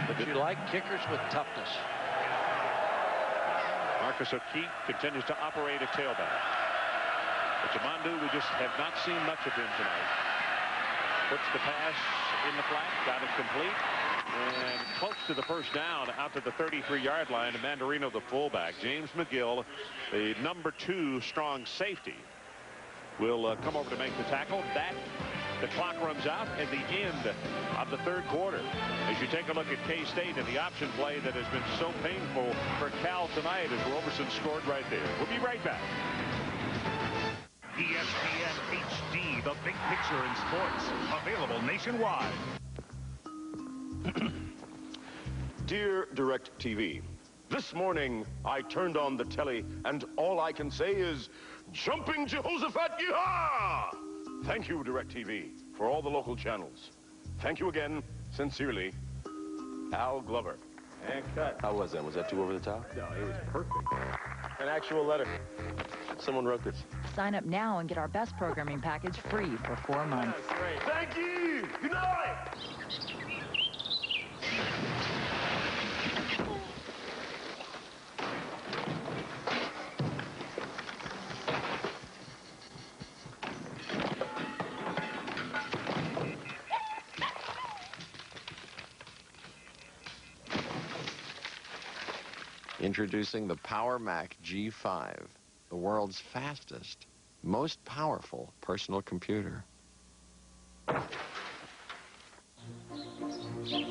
But you like kickers with toughness. Marcus O'Keefe continues to operate a tailback. But Jamandu, we just have not seen much of him tonight. Puts the pass in the flat, got it complete, and close to the first down out to the 33-yard line. Mandarino, the fullback. James McGill, the number 2 strong safety, will come over to make the tackle. The clock runs out at the end of the third quarter. As you take a look at K-State and the option play that has been so painful for Cal tonight, as Roberson scored right there. We'll be right back. ESPN HD, the big picture in sports. Available nationwide. Dear DirecTV, this morning I turned on the telly and all I can say is, Jumping Jehoshaphat Yeehaw! Thank you, DirecTV, for all the local channels. Thank you again, sincerely, Al Glover. And cut. How was that? Was that too over the top? No, it was perfect. An actual letter. Someone wrote this. Sign up now and get our best programming package free for 4 months. That's great. Thank you. Good night. Introducing the Power Mac G5, the world's fastest, most powerful personal computer.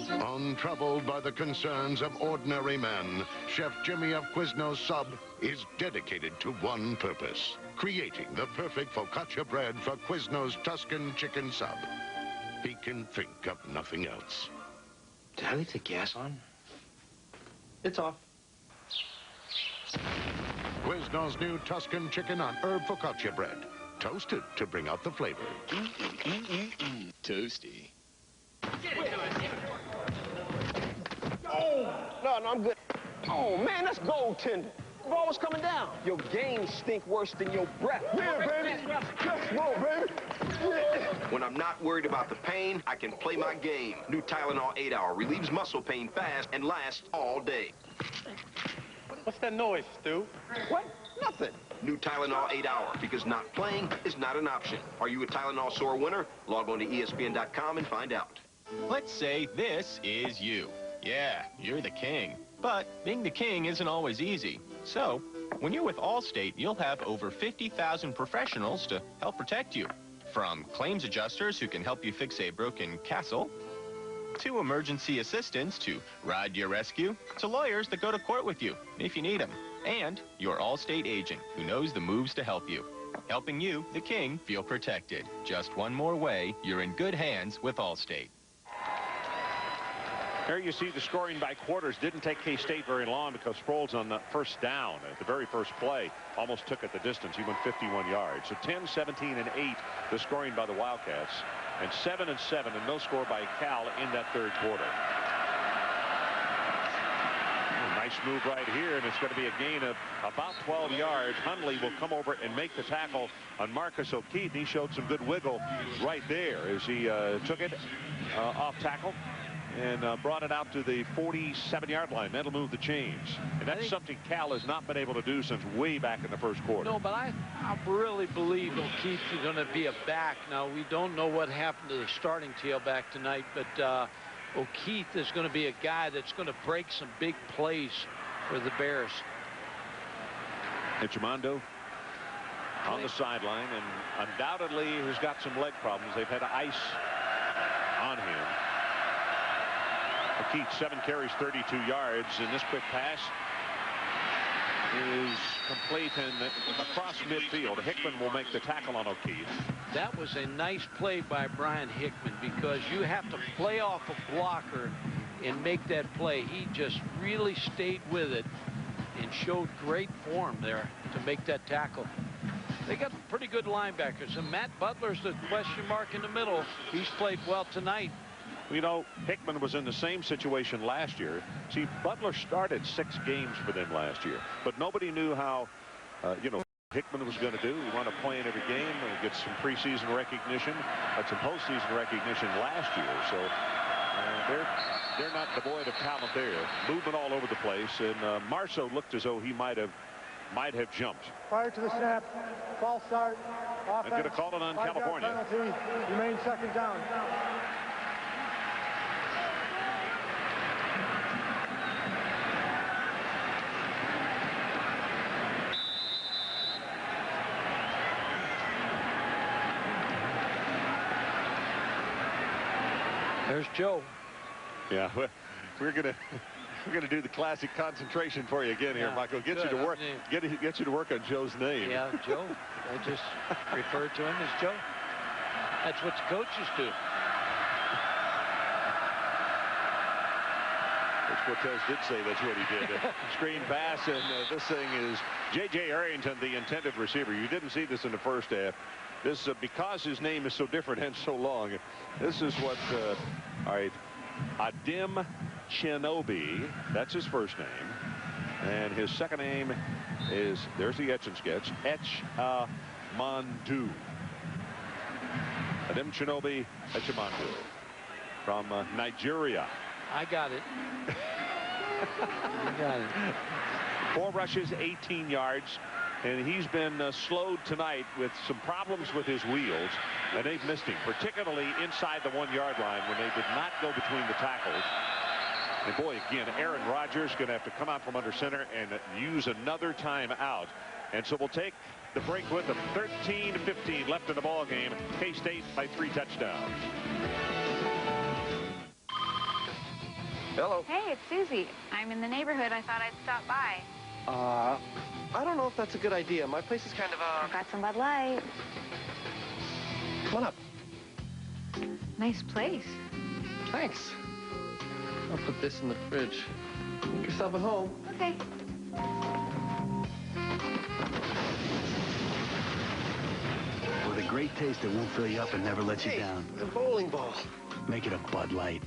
Untroubled by the concerns of ordinary men, Chef Jimmy of Quiznos Sub is dedicated to one purpose, creating the perfect focaccia bread for Quiznos Tuscan Chicken Sub. He can think of nothing else. Did I leave the gas on? It's off. Quiznos new Tuscan chicken on herb focaccia bread. Toasted to bring out the flavor. Toasty. Oh, no, I'm good. Oh, man, that's goaltending. The ball was coming down. Your game stink worse than your breath. Yeah, baby. Let's roll, baby. Yeah. When I'm not worried about the pain, I can play my game. New Tylenol 8-Hour relieves muscle pain fast and lasts all day. What's that noise, Stu? What? Nothing. New Tylenol 8-Hour, because not playing is not an option. Are you a Tylenol sore winner? Log on to ESPN.com and find out. Let's say this is you. Yeah, you're the king. But being the king isn't always easy. So, when you're with Allstate, you'll have over 50,000 professionals to help protect you. From claims adjusters who can help you fix a broken castle, to emergency assistants to ride to your rescue, to lawyers that go to court with you if you need them, and your Allstate agent who knows the moves to help you, helping you, the king, feel protected. Just one more way you're in good hands with Allstate. There you see the scoring by quarters. Didn't take K-State very long because Sproles on the first down at the very first play almost took it the distance. He went 51 yards. So 10, 17, and 8 the scoring by the Wildcats. And 7 and 7 and no score by Cal in that third quarter. Nice move right here, and it's going to be a gain of about 12 yards. Hundley will come over and make the tackle on Marcus O'Keefe. He showed some good wiggle right there as he took it off tackle and brought it out to the 47-yard line. That'll move the chains. And that's something Cal has not been able to do since way back in the first quarter. No, but I really believe O'Keefe is going to be a back. Now, we don't know what happened to the starting tailback tonight, but O'Keefe is going to be a guy that's going to break some big plays for the Bears. Etchemondo on the sideline, and undoubtedly has got some leg problems. They've had ice on him. O'Keefe, 7 carries, 32 yards, and this quick pass is complete and across midfield. Hickman will make the tackle on O'Keefe. That was a nice play by Brian Hickman, because you have to play off a blocker and make that play. He just really stayed with it and showed great form there to make that tackle. They got pretty good linebackers, and Matt Butler's the question mark in the middle. He's played well tonight. You know, Hickman was in the same situation last year. See, Butler started 6 games for them last year, but nobody knew how, you know, Hickman was going to do. He wanted to play in every game and get some preseason recognition, some postseason recognition last year. So they're not devoid of talent there. Movement all over the place, and Marceau looked as though he might have jumped. Prior to the snap, false start, offense. And going to call it on California. Penalty, remain second down. There's Joe. Yeah, we're gonna do the classic concentration for you again here, Michael. Get you to work. Get you to work on Joe's name. Yeah, Joe. I just refer to him as Joe. That's what the coaches do. Coach Cortez did say that's what he did. Screen pass, and this thing is J.J. Arrington, the intended receiver. You didn't see this in the first half. This, because his name is so different and so long, this is what, all right, Adim Chinobi, that's his first name. And his second name is, there's the etch and sketch, Etchemandu. Adim Chinobi Etchemandu from Nigeria. I got it. I got it. 4 rushes, 18 yards. And he's been slowed tonight with some problems with his wheels, and they've missed him, particularly inside the 1-yard line when they did not go between the tackles. And boy, again, Aaron Rodgers going to have to come out from under center and use another timeout. And so we'll take the break with them. 13-15 left in the ball game. K-State by 3 touchdowns. Hello. Hey, it's Susie. I'm in the neighborhood. I thought I'd stop by. I don't know if that's a good idea. My place is kind of, I've got some Bud Light. Come on up. Nice place. Thanks. I'll put this in the fridge. Make yourself at home. Okay. With a great taste that won't fill you up and never let you down. The bowling ball. Make it a Bud Light.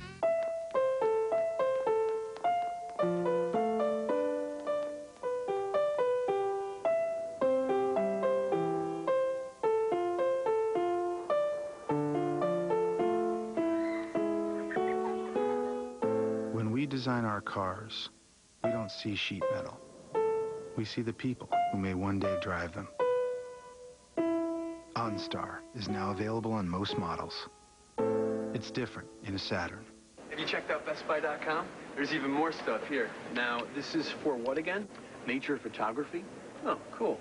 Design our cars, we don't see sheet metal. We see the people who may one day drive them. OnStar is now available on most models. It's different in a Saturn. Have you checked out BestBuy.com? There's even more stuff here. Now, this is for what again? Nature photography? Oh, cool.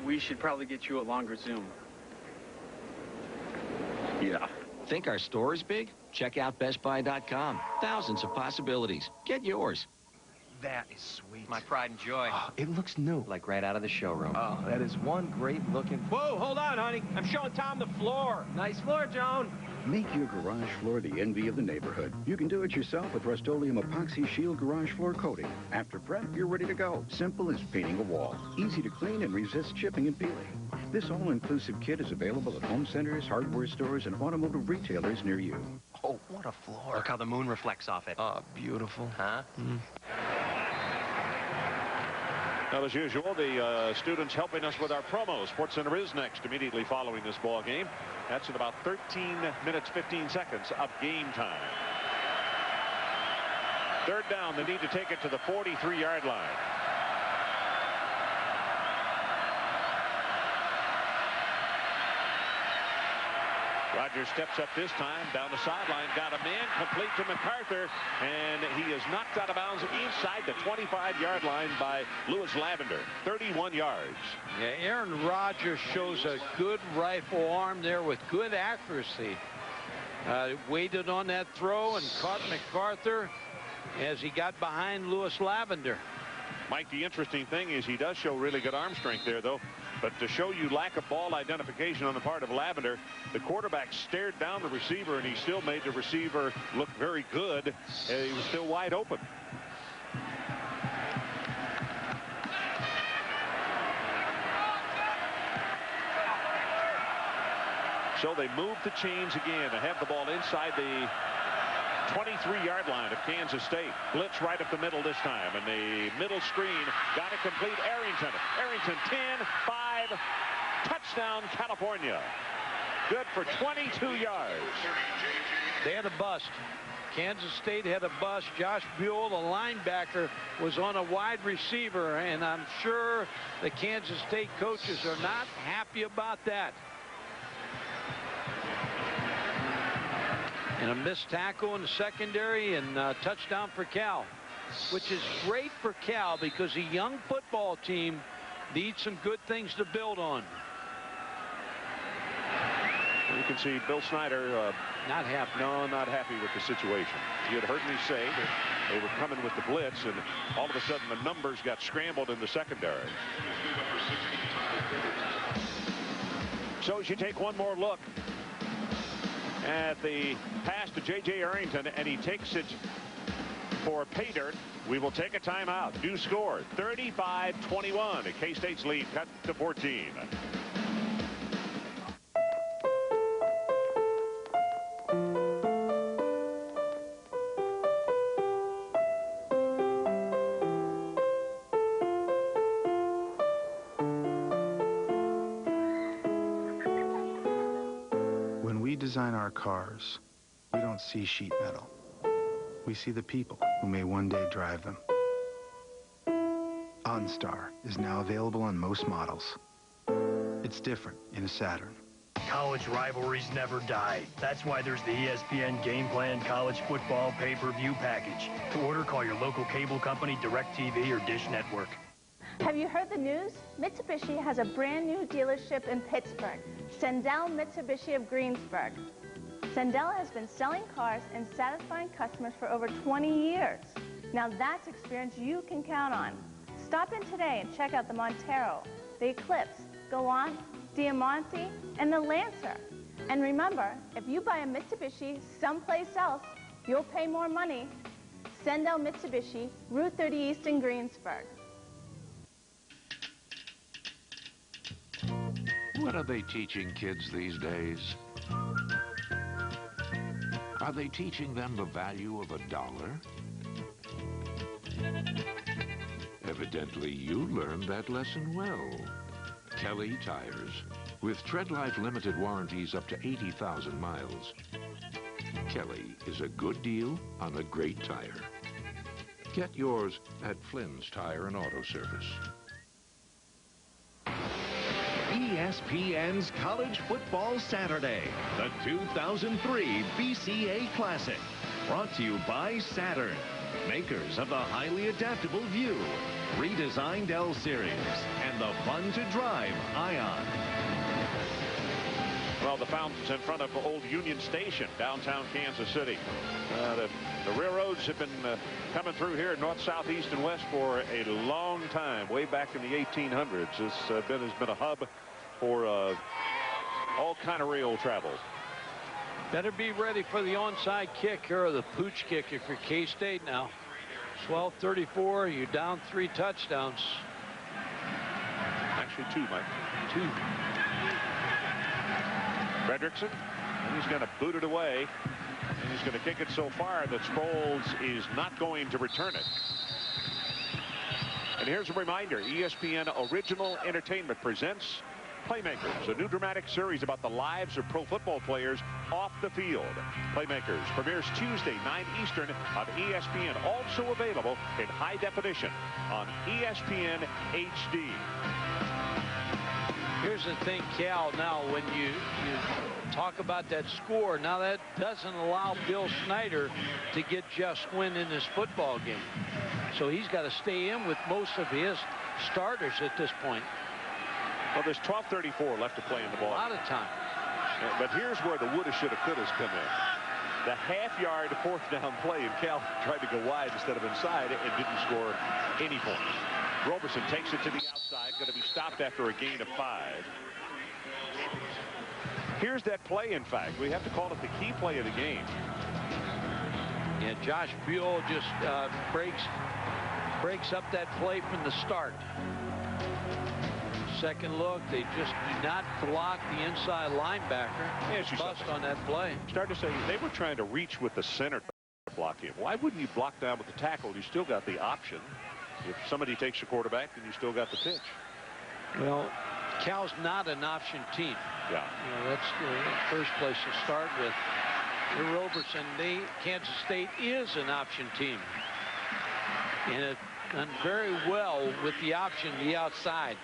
We should probably get you a longer zoom. Yeah. Think our store is big? Check out BestBuy.com. Thousands of possibilities. Get yours. That is sweet. My pride and joy. Oh, it looks new. Like right out of the showroom. Oh, that is one great looking... Whoa, hold on, honey. I'm showing Tom the floor. Nice floor, Joan. Make your garage floor the envy of the neighborhood. You can do it yourself with Rust-Oleum Epoxy Shield Garage Floor Coating. After prep, you're ready to go. Simple as painting a wall. Easy to clean and resist chipping and peeling. This all-inclusive kit is available at home centers, hardware stores, and automotive retailers near you. Oh, what a floor. Look how the moon reflects off it. Oh, beautiful. Huh? Well, as usual, the students helping us with our promos. SportsCenter is next immediately following this ball game. That's in about 13 minutes, 15 seconds of game time. Third down, they need to take it to the 43-yard line. Rodgers steps up this time, down the sideline, got a man complete to MacArthur, and he is knocked out of bounds inside the 25-yard line by Lewis Lavender, 31 yards. Yeah, Aaron Rodgers shows a good rifle arm there with good accuracy. Waited on that throw and caught MacArthur as he got behind Lewis Lavender. Mike, the interesting thing is he does show really good arm strength there, though. But to show you lack of ball identification on the part of Lavender, the quarterback stared down the receiver, and he still made the receiver look very good. He was still wide open. So they move the chains again to have the ball inside the 23-yard line of Kansas State. Blitz right up the middle this time, and the middle screen got it complete. Arrington 10-5, touchdown California. Good for 22 yards. They had a bust. Kansas State had a bust. Josh Buell, the linebacker, was on a wide receiver, and I'm sure the Kansas State coaches are not happy about that. And a missed tackle in the secondary, and touchdown for Cal, which is great for Cal because a young football team needs some good things to build on. You can see Bill Snyder not happy. No, not happy with the situation. You had heard me say that they were coming with the blitz, and all of a sudden the numbers got scrambled in the secondary. So as you take one more look at the pass to J.J. Arrington, and he takes it for pay dirt. We will take a timeout. New score, 35-21. K-State's lead cut to 14. Design our cars, we don't see sheet metal. We see the people who may one day drive them. OnStar is now available on most models. It's different in a Saturn. College rivalries never die. That's why there's the ESPN Game Plan College Football Pay-Per-View Package. To order, call your local cable company, DirecTV, or Dish Network. Have you heard the news? Mitsubishi has a brand new dealership in Pittsburgh, Sendell Mitsubishi of Greensburg. Sendell has been selling cars and satisfying customers for over 20 years. Now that's experience you can count on. Stop in today and check out the Montero, the Eclipse, Galant, Diamante, and the Lancer. And remember, if you buy a Mitsubishi someplace else, you'll pay more money. Sendell Mitsubishi, Route 30 East in Greensburg. What are they teaching kids these days? Are they teaching them the value of $1? Evidently, you learned that lesson well. Kelly Tires, with TreadLife limited warranties up to 80,000 miles. Kelly is a good deal on a great tire. Get yours at Flynn's Tire and Auto Service. ESPN's College Football Saturday, the 2003 BCA Classic. Brought to you by Saturn, makers of the highly adaptable View, redesigned L-Series, and the fun-to-drive Ion. Well, the fountain's in front of Old Union Station, downtown Kansas City. The railroads have been coming through here north, south, east, and west for a long time. Way back in the 1800s, this has been a hub for all kind of rail travel. Better be ready for the onside kick here, or the pooch kick if you're K-State now. 12:34, you're down 3 touchdowns. Actually 2, Mike. 2. Fredrickson, and he's going to boot it away. And he's going to kick it so far that Sproles is not going to return it. And here's a reminder, ESPN Original Entertainment presents Playmakers, a new dramatic series about the lives of pro football players off the field. Playmakers premieres Tuesday, 9 Eastern on ESPN, also available in high definition on ESPN HD. Here's the thing, Cal, now when you talk about that score, now that doesn't allow Bill Snyder to get Jeff Swin in this football game. So he's got to stay in with most of his starters at this point. Well, there's 12:34 left to play in the ball. A lot of time. Yeah, but here's where the woulda, shoulda, couldas come in. The half-yard 4th down play, and Cal tried to go wide instead of inside and didn't score any points. Roberson takes it to the outside, going to be stopped after a gain of 5. Here's that play, in fact. We have to call it the key play of the game. Yeah, Josh Buell just breaks up that play from the start. Second look, they just do not block the inside linebacker. Yeah, bust on that play. Started to say they were trying to reach with the center to block him. Why wouldn't you block down with the tackle? You still got the option. If somebody takes the quarterback, then you still got the pitch. Well, Cal's not an option team. Yeah. You know, that's the first place to start with. Roberson, Kansas State is an option team. And it done very well with the option to the outside.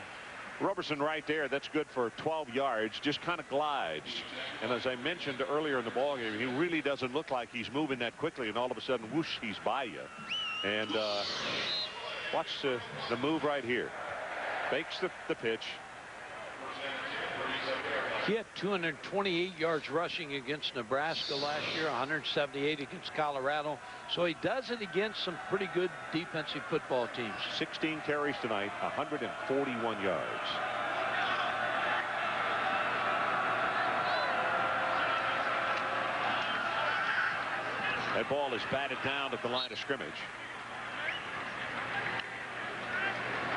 Roberson right there, that's good for 12 yards, just kind of glides. And as I mentioned earlier in the ballgame, he really doesn't look like he's moving that quickly, and all of a sudden, whoosh, he's by you. And watch the move right here. Fakes the pitch. He had 228 yards rushing against Nebraska last year, 178 against Colorado. So he does it against some pretty good defensive football teams. 16 carries tonight, 141 yards. That ball is batted down at the line of scrimmage.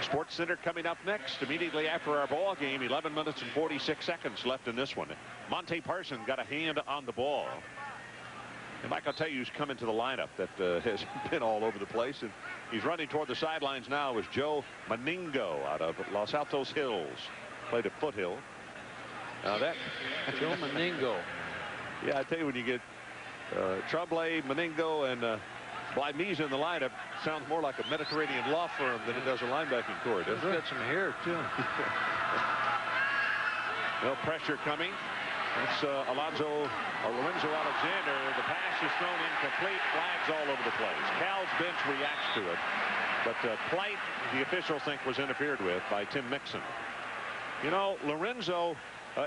Sports Center coming up next immediately after our ball game. 11 minutes and 46 seconds left in this one. Monte Parson got a hand on the ball. And Mike, I'll tell you who's come into the lineup that has been all over the place. And he's running toward the sidelines now is Joe Meningo out of Los Altos Hills. Played at Foothill. Now that Joe Meningo. Yeah, I tell you, when you get Tremblay, Meningo, and Blymees in the lineup, sounds more like a Mediterranean law firm than it does a linebacking corps, doesn't it? He's got some hair, too. No pressure coming. It's Lorenzo Alexander. The pass is thrown incomplete. Flags all over the place. Cal's bench reacts to it. But Plight, the officials think, was interfered with by Tim Mixon. You know, Lorenzo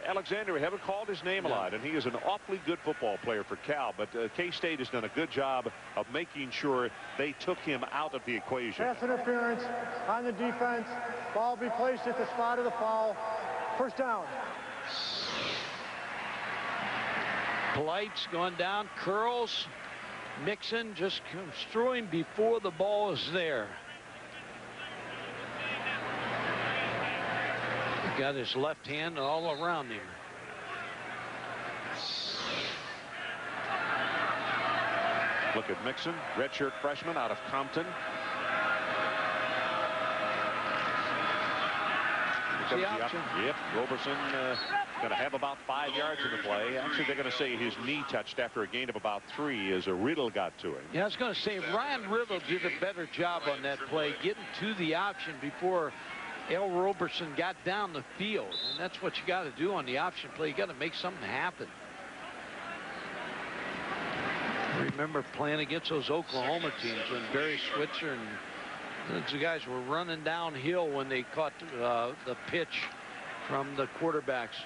Alexander, we haven't called his name a lot, and he is an awfully good football player for Cal, but K-State has done a good job of making sure they took him out of the equation. Pass interference on the defense. Ball be placed at the spot of the foul. First down. Blight's gone down, curls. Mixon just comes through him before the ball is there. He got his left hand all around him. Look at Mixon, redshirt freshman out of Compton. The option. Yep, Roberson going to have about 5 yards in the play. Actually, they're going to say his knee touched after a gain of about 3 as a Riddle got to him. Yeah, I was going to say Ryan Riddle did a better job on that play, getting to the option before L. Roberson got down the field. And that's what you got to do on the option play. You got to make something happen. I remember playing against those Oklahoma teams when Barry Switzer and the guys were running downhill when they caught the pitch from the quarterbacks.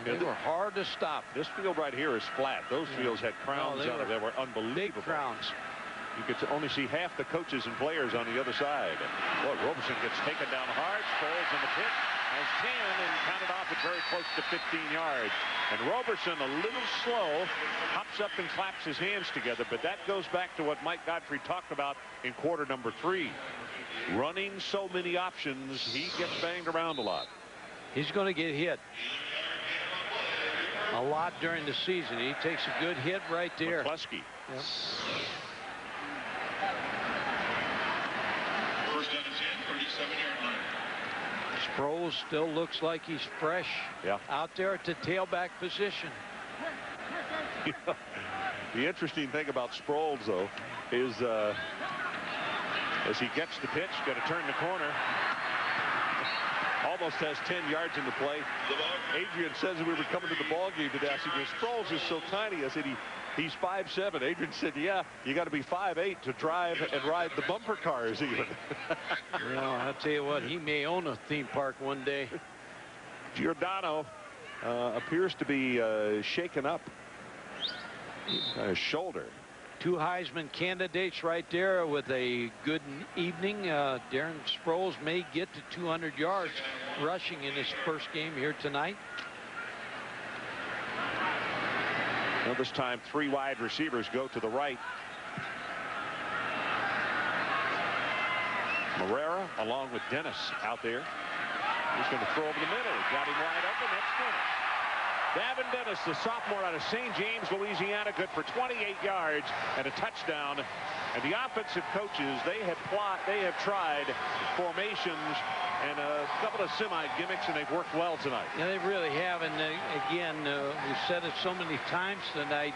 And, they were hard to stop. This field right here is flat. Those fields had crowns on it that were unbelievable. Big crowns. You could only see half the coaches and players on the other side. Boy, Roberson gets taken down hard. Sproles in the pit has 10 and counted off at very close to 15 yards. And Roberson, a little slow, hops up and claps his hands together. But that goes back to what Mike Godfrey talked about in quarter number 3. Running so many options, he gets banged around a lot. He's going to get hit a lot during the season. He takes a good hit right there. McCluskey. Yep. First down is in, 37-yard line. Sproles still looks like he's fresh out there at the tailback position. The interesting thing about Sproles, though, is as he gets the pitch, got to turn the corner. Almost has 10 yards in the play. Adrian says that we were coming to the ball game today. I said, Sproles is so tiny. I said, he's 5'7". Adrian said, yeah, you got to be 5'8" to drive and ride the bumper cars even. I'll tell you what, he may own a theme park one day. Giordano appears to be shaken up. His shoulder. 2 Heisman candidates right there with a good evening. Darren Sproles may get to 200 yards rushing in his first game here tonight. Well, this time 3 wide receivers go to the right. Morera along with Dennis out there. He's going to throw over the middle. Got him wide open. That's finished. Davin Dennis, the sophomore out of St. James, Louisiana, good for 28 yards and a touchdown. And the offensive coaches, they have tried formations and a couple of semi-gimmicks, and they've worked well tonight. Yeah, they really have. And again, we've said it so many times tonight,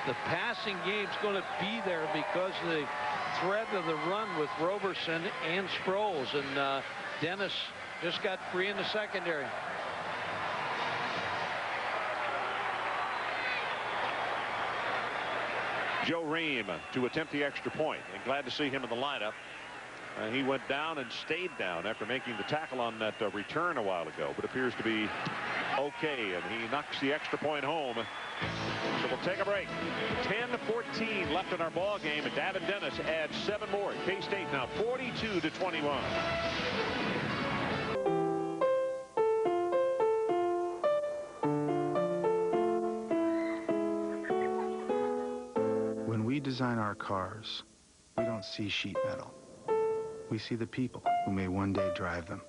the passing game's going to be there because of the threat of the run with Roberson and Sproles. And Dennis just got free in the secondary. Joe Ream to attempt the extra point, and glad to see him in the lineup. He went down and stayed down after making the tackle on that return a while ago, but appears to be okay, and he knocks the extra point home. So we'll take a break. 10-14 left in our ball game, and Davin Dennis adds 7 more. K-State now 42-21. We design our cars. We don't see sheet metal. We see the people who may one day drive them.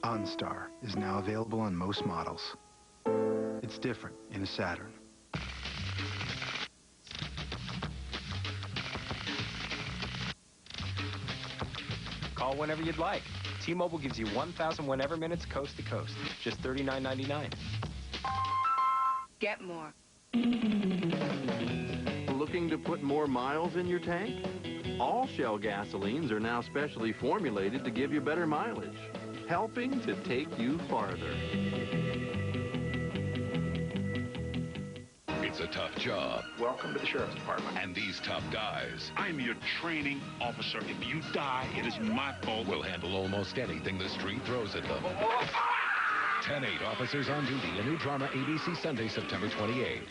OnStar is now available on most models. It's different in a Saturn. Call whenever you'd like. T-Mobile gives you 1,000 whenever minutes coast to coast. Just $39.99. Get more. Looking to put more miles in your tank? All Shell gasolines are now specially formulated to give you better mileage, helping to take you farther. It's a tough job. Welcome to the Sheriff's Department. And these tough guys. I'm your training officer. If you die, it is my fault. Will handle almost anything the street throws at them. 10-8 Officers on Duty, a new drama, ABC Sunday, September 28th.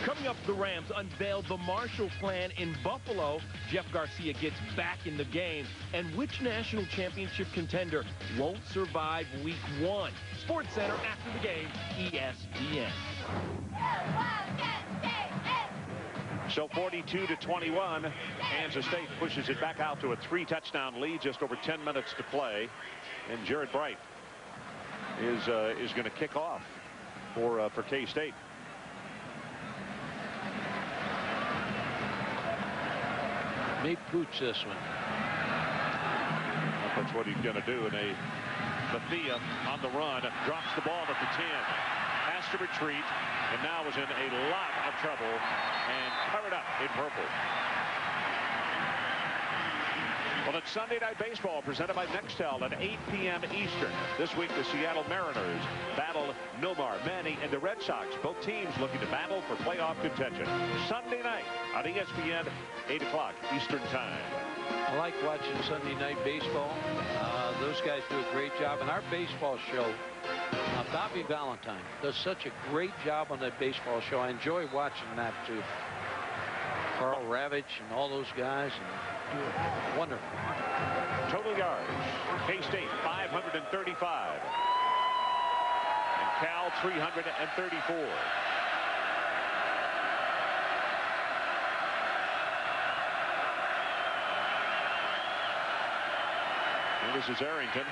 Coming up, the Rams unveiled the Marshall Plan in Buffalo. Jeff Garcia gets back in the game. And which national championship contender won't survive week 1? Sports Center after the game, ESPN. So 42-21, Kansas State pushes it back out to a 3-touchdown lead, just over 10 minutes to play. And Jared Bright is going to kick off for K-State. May pooch this one. That's what he's going to do. And Bethia on the run drops the ball at the 10. Has to retreat, and now is in a lot of trouble and covered up in purple. Well, it's Sunday Night Baseball presented by Nextel at 8 p.m. Eastern. This week, the Seattle Mariners battle Nomar, Manny, and the Red Sox. Both teams looking to battle for playoff contention. Sunday night on ESPN, 8 o'clock Eastern Time. I like watching Sunday Night Baseball. Those guys do a great job. And our baseball show, Bobby Valentine, does such a great job on that baseball show. I enjoy watching that, too. Carl Ravitch and all those guys, and do it wonderful. Total yards, K-State 535. And Cal 334. And this is Arrington.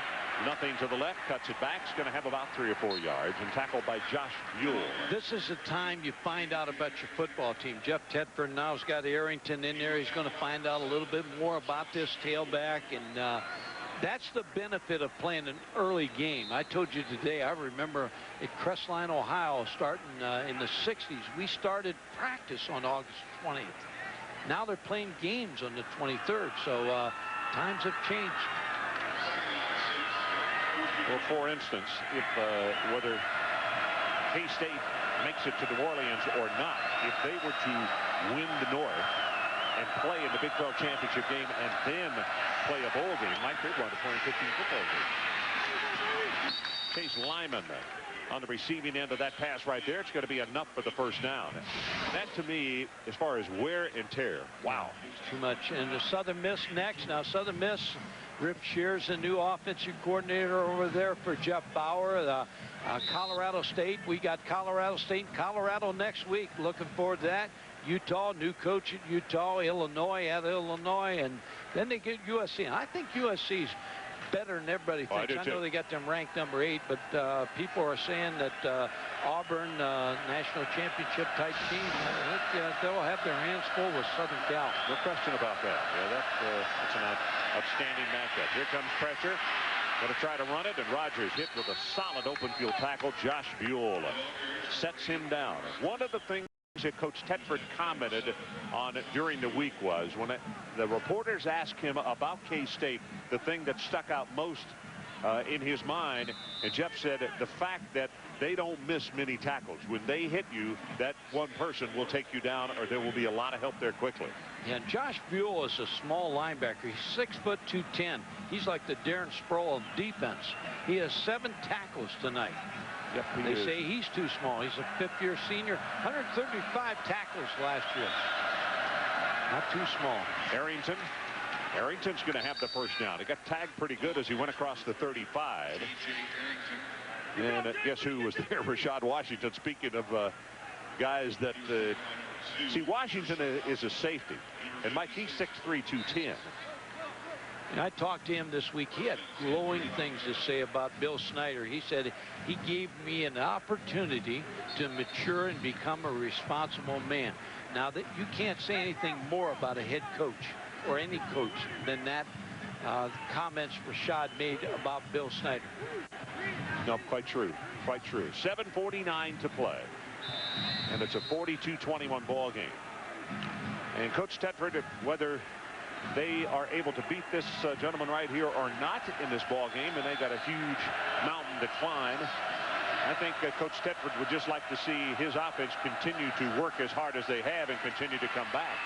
Nothing to the left, cuts it back. It's going to have about 3 or 4 yards, and tackled by Josh Buell. This is the time you find out about your football team. Jeff Tedford now's got Arrington in there. He's going to find out a little bit more about this tailback, and that's the benefit of playing an early game. I told you today, I remember at Crestline, Ohio, starting in the 60s. We started practice on August 20th. Now they're playing games on the 23rd, so times have changed. Well, for instance, if whether K-State makes it to New Orleans or not, if they were to win the North and play in the Big 12 championship game and then play a bowl game, Mike Bridgewater to play in 15 football games. Chase Lyman on the receiving end of that pass right there. It's going to be enough for the first down. That, to me, as far as wear and tear, wow. Too much. And the Southern Miss next. Now, Southern Miss, Rip Shear's the new offensive coordinator over there for Jeff Bauer. Colorado State, we got Colorado State and Colorado next week. Looking forward to that. Utah, new coach at Utah, Illinois at Illinois, and then they get USC. And I think USC's better than everybody thinks. I know they got them ranked number 8, but people are saying that Auburn, national championship type team, they'll have their hands full with Southern Cal. No question about that. Yeah, that's an outstanding matchup. Here comes pressure. Going to try to run it, and Rogers hit with a solid open field tackle. Josh Buell sets him down. One of the things that Coach Tedford commented on during the week was when the reporters asked him about K-State, the thing that stuck out most in his mind, and Jeff said the fact that they don't miss many tackles. When they hit you, that one person will take you down, or there will be a lot of help there quickly. Yeah, and Josh Buell is a small linebacker. He's 6 foot 210. He's like the Darren Sproul of defense. He has 7 tackles tonight. Yep, they say he's too small. He's a 5th-year senior. 135 tackles last year. Not too small. Arrington's going to have the first down. He got tagged pretty good as he went across the 35. And guess who was there? Rashad Washington. Speaking of guys that see, Washington is a safety, and Mike, he's 6'3", 210. And I talked to him this week. He had glowing things to say about Bill Snyder. He said he gave me an opportunity to mature and become a responsible man. Now, that you can't say anything more about a head coach or any coach than that comments Rashad made about Bill Snyder. No, quite true. Quite true. 7:49 to play. And it's a 42-21 ball game. And Coach Tedford, whether they are able to beat this gentleman right here or not in this ball game, and they got a huge mountain to climb, I think Coach Tedford would just like to see his offense continue to work as hard as they have and continue to come back.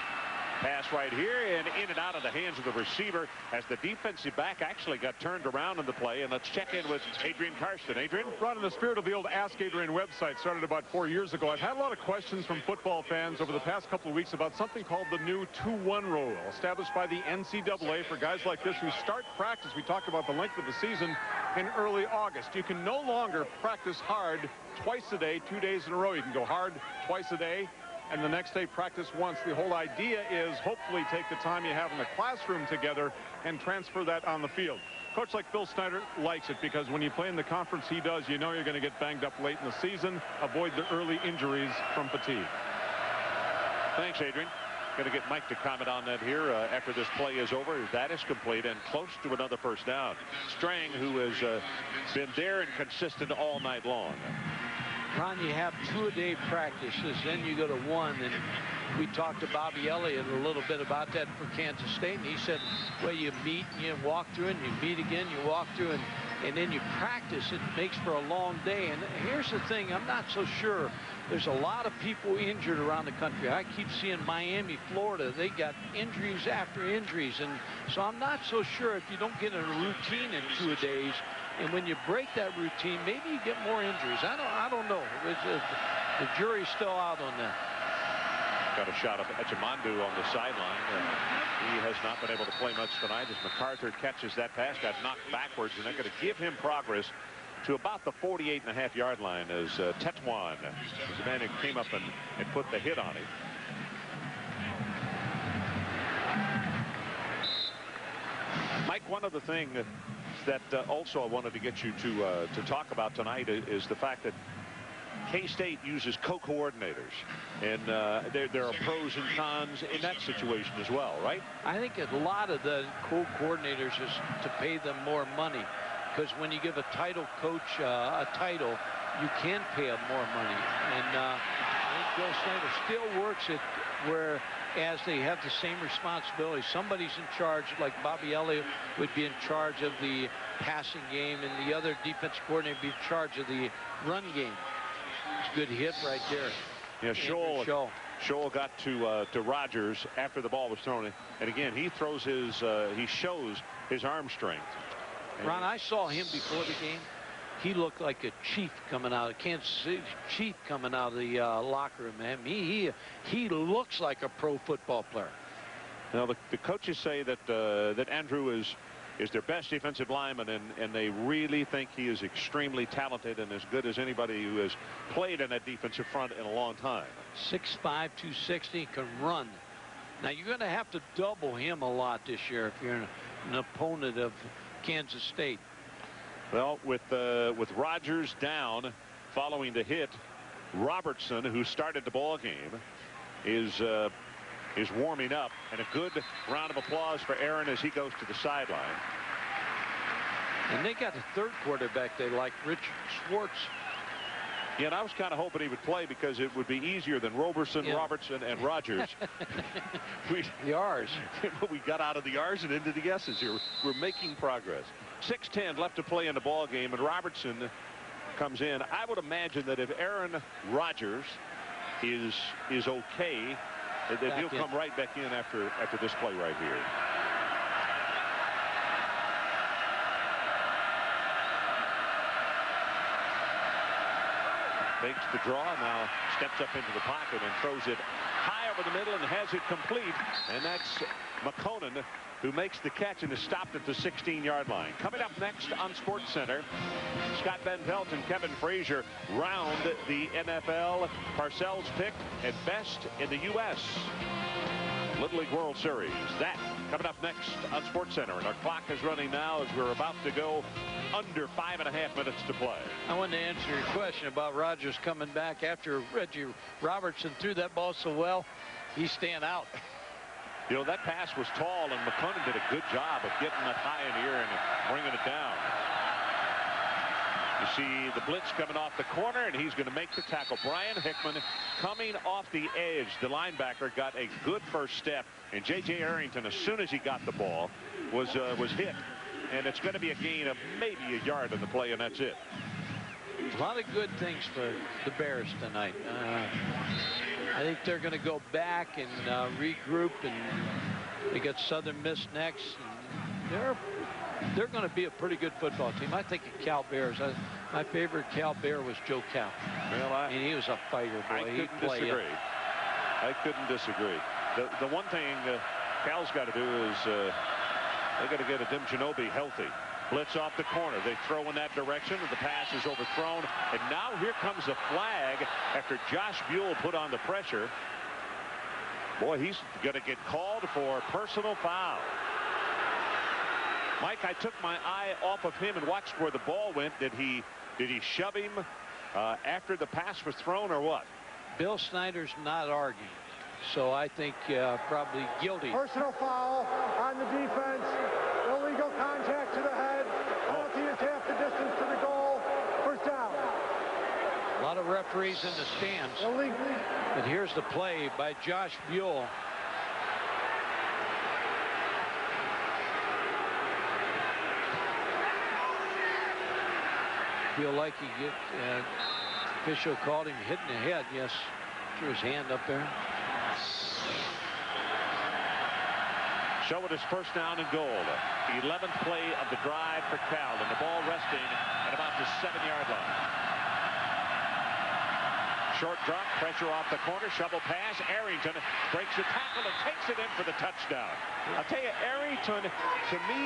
Pass right here, and in and out of the hands of the receiver as the defensive back actually got turned around in the play. And let's check in with Adrian Karsten. Adrian? Ron, in the spirit of the old Ask Adrian website, started about 4 years ago, I've had a lot of questions from football fans over the past couple of weeks about something called the new 2-1 rule, established by the NCAA for guys like this who start practice. We talked about the length of the season in early August. You can no longer practice hard twice a day, 2 days in a row. You can go hard twice a day, and the next day practice once. The whole idea is hopefully take the time you have in the classroom together and transfer that on the field. Coach like Bill Snyder likes it because when you play in the conference he does, you know you're going to get banged up late in the season. Avoid the early injuries from fatigue. Thanks, Adrian. Going to get Mike to comment on that here after this play is over. That is complete and close to another first down. Strang, who has been there and consistent all night long. Ron, you have 2-a-day practices, then you go to 1, and we talked to Bobby Elliott a little bit about that for Kansas State, and he said, well, you meet and you walk through, and you meet again, you walk through, and then you practice. It makes for a long day. And here's the thing, I'm not so sure. There's a lot of people injured around the country. I keep seeing Miami, Florida. They got injuries after injuries, and so I'm not so sure if you don't get a routine in 2 days. And when you break that routine, maybe you get more injuries. I don't know. The jury's still out on that. Got a shot of Echimandu on the sideline. He has not been able to play much tonight as MacArthur catches that pass, got knocked backwards, and they're going to give him progress to about the 48.5-yard line as Tetuan is the man who came up and put the hit on him. Mike, one other thing that also I wanted to get you to talk about tonight is the fact that K-State uses co-coordinators, and there are pros and cons in that situation as well, right? I think a lot of the co-coordinators is to pay them more money, because when you give a title coach a title, you can pay him more money. And I think Bill Snyder still works it whereas they have the same responsibility. Somebody's in charge, like Bobby Elliott would be in charge of the passing game, and the other defensive coordinator would be in charge of the run game. It's a good hit right there. Yeah, Scholl got to Rogers after the ball was thrown, and again he throws his he shows his arm strength. Ron, I saw him before the game. He looked like a chief coming out of Kansas City, chief coming out of the locker room, man. He looks like a pro football player. Now the coaches say that Andrew is their best defensive lineman, and they really think he is extremely talented and as good as anybody who has played in that defensive front in a long time. 6'5", 260, can run. Now you're going to have to double him a lot this year if you're an opponent of Kansas State. Well, with Rogers down following the hit, Robertson, who started the ball game, is warming up, and a good round of applause for Aaron as he goes to the sideline. And they got a third quarterback they like, Rich Schwartz. Yeah, and I was kind of hoping he would play because it would be easier than Roberson, Robertson, and Rogers. The R's. We got out of the R's and into the S's here. We're making progress. 6:10 left to play in the ball game, and Robertson comes in. I would imagine that if Aaron Rodgers is okay, that he'll come right back in after this play right here. Makes the draw, now steps up into the pocket and throws it high over the middle and has it complete. And that's McConan who makes the catch and is stopped at the 16-yard line. Coming up next on SportsCenter, Scott Van Pelt and Kevin Frazier round the NFL Parcells pick and best in the U.S. Little League World Series. That coming up next on SportsCenter. And our clock is running now as we're about to go under 5.5 minutes to play. I wanted to answer your question about Rodgers coming back after Reggie Robertson threw that ball so well. He's staying out. You know, that pass was tall, and McConan did a good job of getting that high in the air and bringing it down. You see the blitz coming off the corner, and he's going to make the tackle. Brian Hickman coming off the edge. The linebacker got a good first step, and J.J. Arrington, as soon as he got the ball, was hit. And it's going to be a gain of maybe a yard in the play, and that's it. A lot of good things for the Bears tonight. I think they're going to go back and regroup, and they got Southern Miss next. And they're going to be a pretty good football team. I think of Cal Bears. My favorite Cal Bear was Joe Cal. Well, I mean, he was a fighter, boy. I couldn't disagree. I couldn't disagree. The one thing Cal's got to do is they got to get Adim Ginobili healthy. Blitz off the corner. They throw in that direction, and the pass is overthrown. And now here comes a flag after Josh Buell put on the pressure. Boy, he's going to get called for personal foul. Mike, I took my eye off of him and watched where the ball went. Did he shove him after the pass was thrown, or what? Bill Snyder's not arguing, so I think probably guilty. Personal foul on the defense. Illegal contact to the head. Penalty is half the distance to the goal. First down. A lot of referees in the stands. Illegal. But here's the play by Josh Buell. Feel like he official called him hitting the head. Yes, threw his hand up there. So it is first down and goal. 11th play of the drive for Cal, and the ball resting at about the 7-yard line. Short drop, pressure off the corner, shovel pass. Arrington breaks the tackle and takes it in for the touchdown. I'll tell you, Arrington, to me,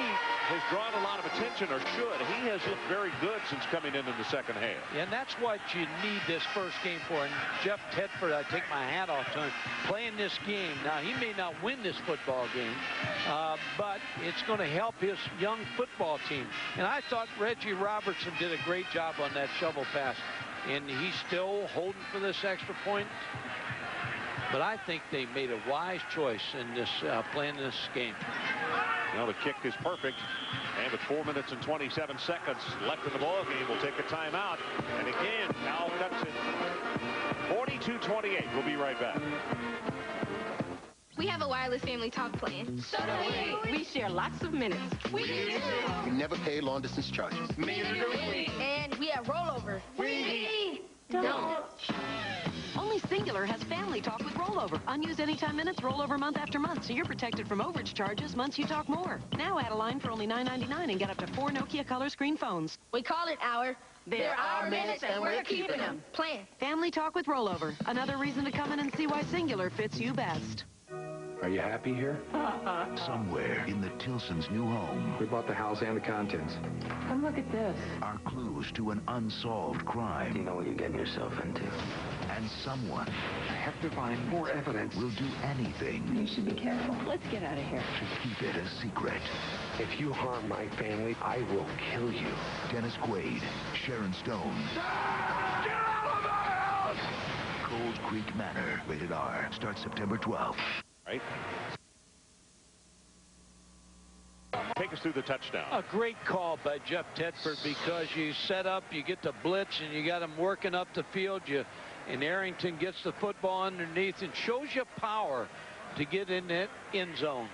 has drawn a lot of attention, or should. He has looked very good since coming in the second half. And that's what you need this first game for. And Jeff Tedford, I take my hat off to him, playing this game. Now, he may not win this football game, but it's going to help his young football team. And I thought Reggie Robertson did a great job on that shovel pass. And he's still holding for this extra point. But I think they made a wise choice in this playing this game. Well, the kick is perfect. And with 4 minutes and 27 seconds left in the ball game, we'll take a timeout. And again, Cal cuts it 42-28. We'll be right back. We have a wireless family talk plan. So do we. We share lots of minutes. We do. We never pay long distance charges. Neither do we. And we have rollover. We don't. Only Singular has family talk with rollover. Unused anytime minutes, rollover month after month, so you're protected from overage charges months you talk more. Now add a line for only $9.99 and get up to 4 Nokia color screen phones. We call it our... They're our minutes and we're keeping them. Plan. Family talk with rollover. Another reason to come in and see why Singular fits you best. Are you happy here? Somewhere in the Tilsons' new home. We bought the house and the contents. Come look at this. Are clues to an unsolved crime. You know what you're getting yourself into. And someone I have to find more evidence. will do anything You should be careful. Let's get out of here. to keep it a secret. If you harm my family, I will kill you. Dennis Quaid, Sharon Stone. Get out of the house! Cold Creek Manor, rated R. Starts September 12th. Right. Take us through the touchdown. A great call by Jeff Tedford, because you set up, you get the blitz, and you got him working up the field. And Arrington gets the football underneath and shows you power to get in that end zone.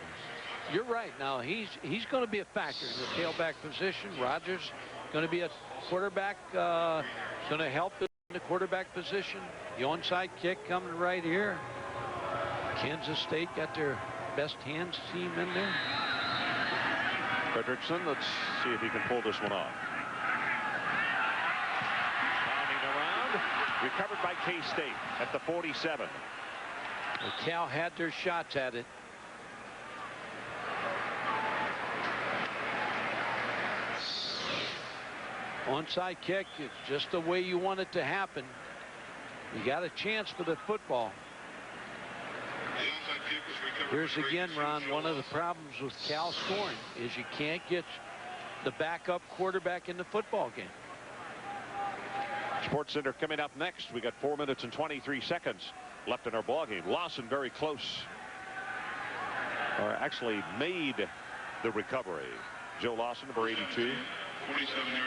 You're right. Now, he's going to be a factor in the tailback position. Rogers going to be a quarterback, going to help in the quarterback position. The onside kick coming right here. Kansas State got their best hands team in there. Fredrickson, let's see if he can pull this one off. Pounding around, recovered by K-State at the 47. Well, Cal had their shots at it. Onside kick, it's just the way you want it to happen. You got a chance for the football. Here's again, Ron, one of the problems with Cal scoring is you can't get the backup quarterback in the football game. Sports Center coming up next. We got 4 minutes and 23 seconds left in our ball game. Lawson very close, or actually made the recovery. Joe Lawson, number 82. 47-yard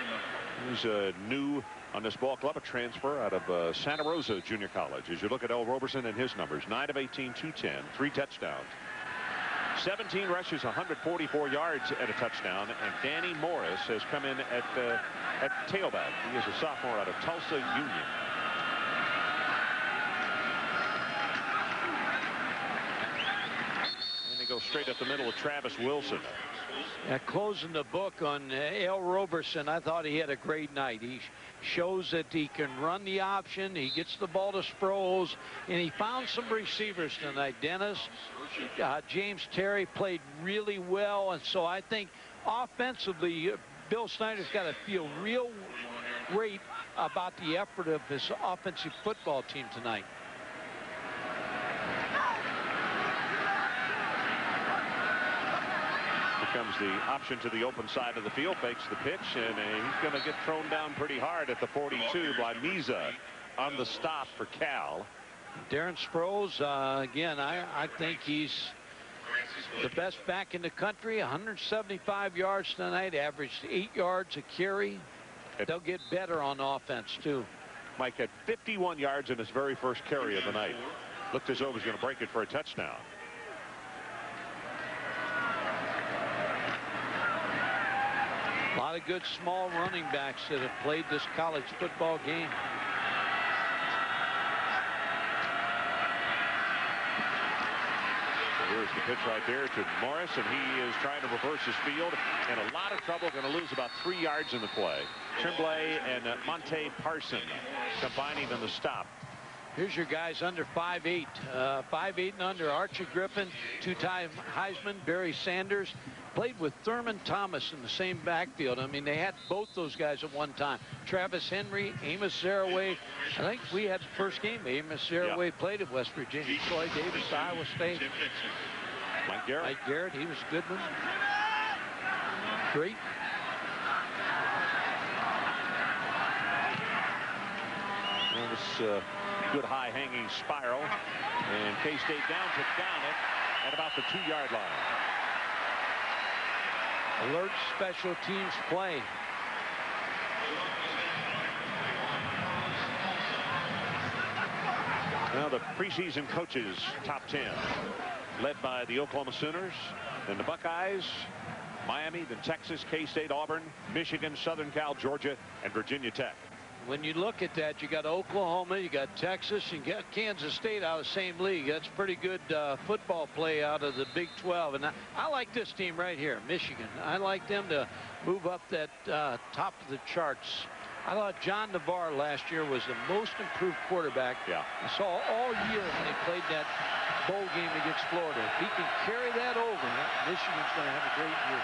line. He's new on this ball club, a transfer out of Santa Rosa Junior College. As you look at L. Roberson and his numbers, 9 of 18, 210, 3 touchdowns, 17 rushes, 144 yards and a touchdown. And Danny Morris has come in at tailback. He is a sophomore out of Tulsa Union. And they go straight up the middle of Travis Wilson. Closing the book on L. Roberson, I thought he had a great night. He shows that he can run the option. He gets the ball to Sproles, and he found some receivers tonight. Dennis, James Terry played really well, and so I think offensively, Bill Snyder's got to feel real great about the effort of his offensive football team tonight. Comes the option to the open side of the field, fakes the pitch, and he's going to get thrown down pretty hard at the 42 by Miza on the stop for Cal. Darren Sproles, again, I think he's the best back in the country. 175 yards tonight, averaged 8 yards a carry. They'll get better on offense, too. Mike had 51 yards in his very first carry of the night. Looked as though he was going to break it for a touchdown. A lot of good small running backs that have played this college football game. Here's the pitch right there to Morris, and he is trying to reverse his field. In a lot of trouble, going to lose about 3 yards in the play. Tremblay and Monte Parson combining on the stop. Here's your guys under 5'8". 5'8" and under. Archie Griffin, two-time Heisman. Barry Sanders played with Thurman Thomas in the same backfield. I mean, they had both those guys at one time. Travis Henry, Amos Zaraway. I think we had the first game. Amos Zaraway played at West Virginia. Troy Davis, Iowa State. Mike Garrett, he was a good one. Great. Well, this good high hanging spiral, and K-State took down it at about the 2-yard line. Alert special teams play. Now the preseason coaches top 10, led by the Oklahoma Sooners, then the Buckeyes, Miami, then Texas, K-State, Auburn, Michigan, Southern Cal, Georgia, and Virginia Tech. When you look at that, you got Oklahoma, you got Texas, you got Kansas State out of the same league. That's pretty good football play out of the Big 12. And I like this team right here, Michigan. I like them to move up that top of the charts. I thought John Navarre last year was the most improved quarterback. Yeah. I saw all year when they played that bowl game against Florida. If he can carry that over, Michigan's going to have a great year.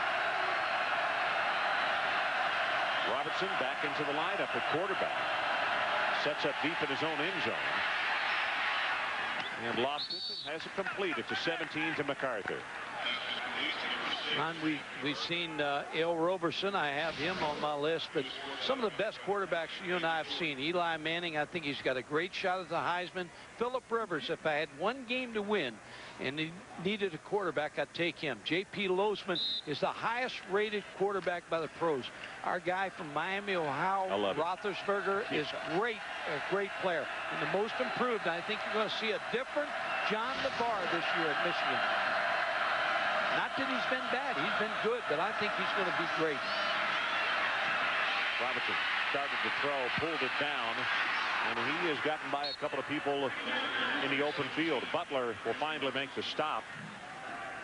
Robertson back into the lineup at quarterback. Sets up deep in his own end zone. And Loftus has it complete. It's a 17 to MacArthur. Ron, we've seen Al Roberson. I have him on my list, but some of the best quarterbacks you and I have seen. Eli Manning, I think he's got a great shot at the Heisman. Phillip Rivers, if I had one game to win and he needed a quarterback, I'd take him. J.P. Losman is the highest rated quarterback by the pros. Our guy from Miami, Ohio, Roethlisberger, is a great player. And the most improved, I think you're going to see a different John Navarre this year at Michigan. Not that he's been bad. He's been good, but I think he's going to be great. Robertson started to throw, pulled it down, and he has gotten by a couple of people in the open field. Butler will finally make the stop.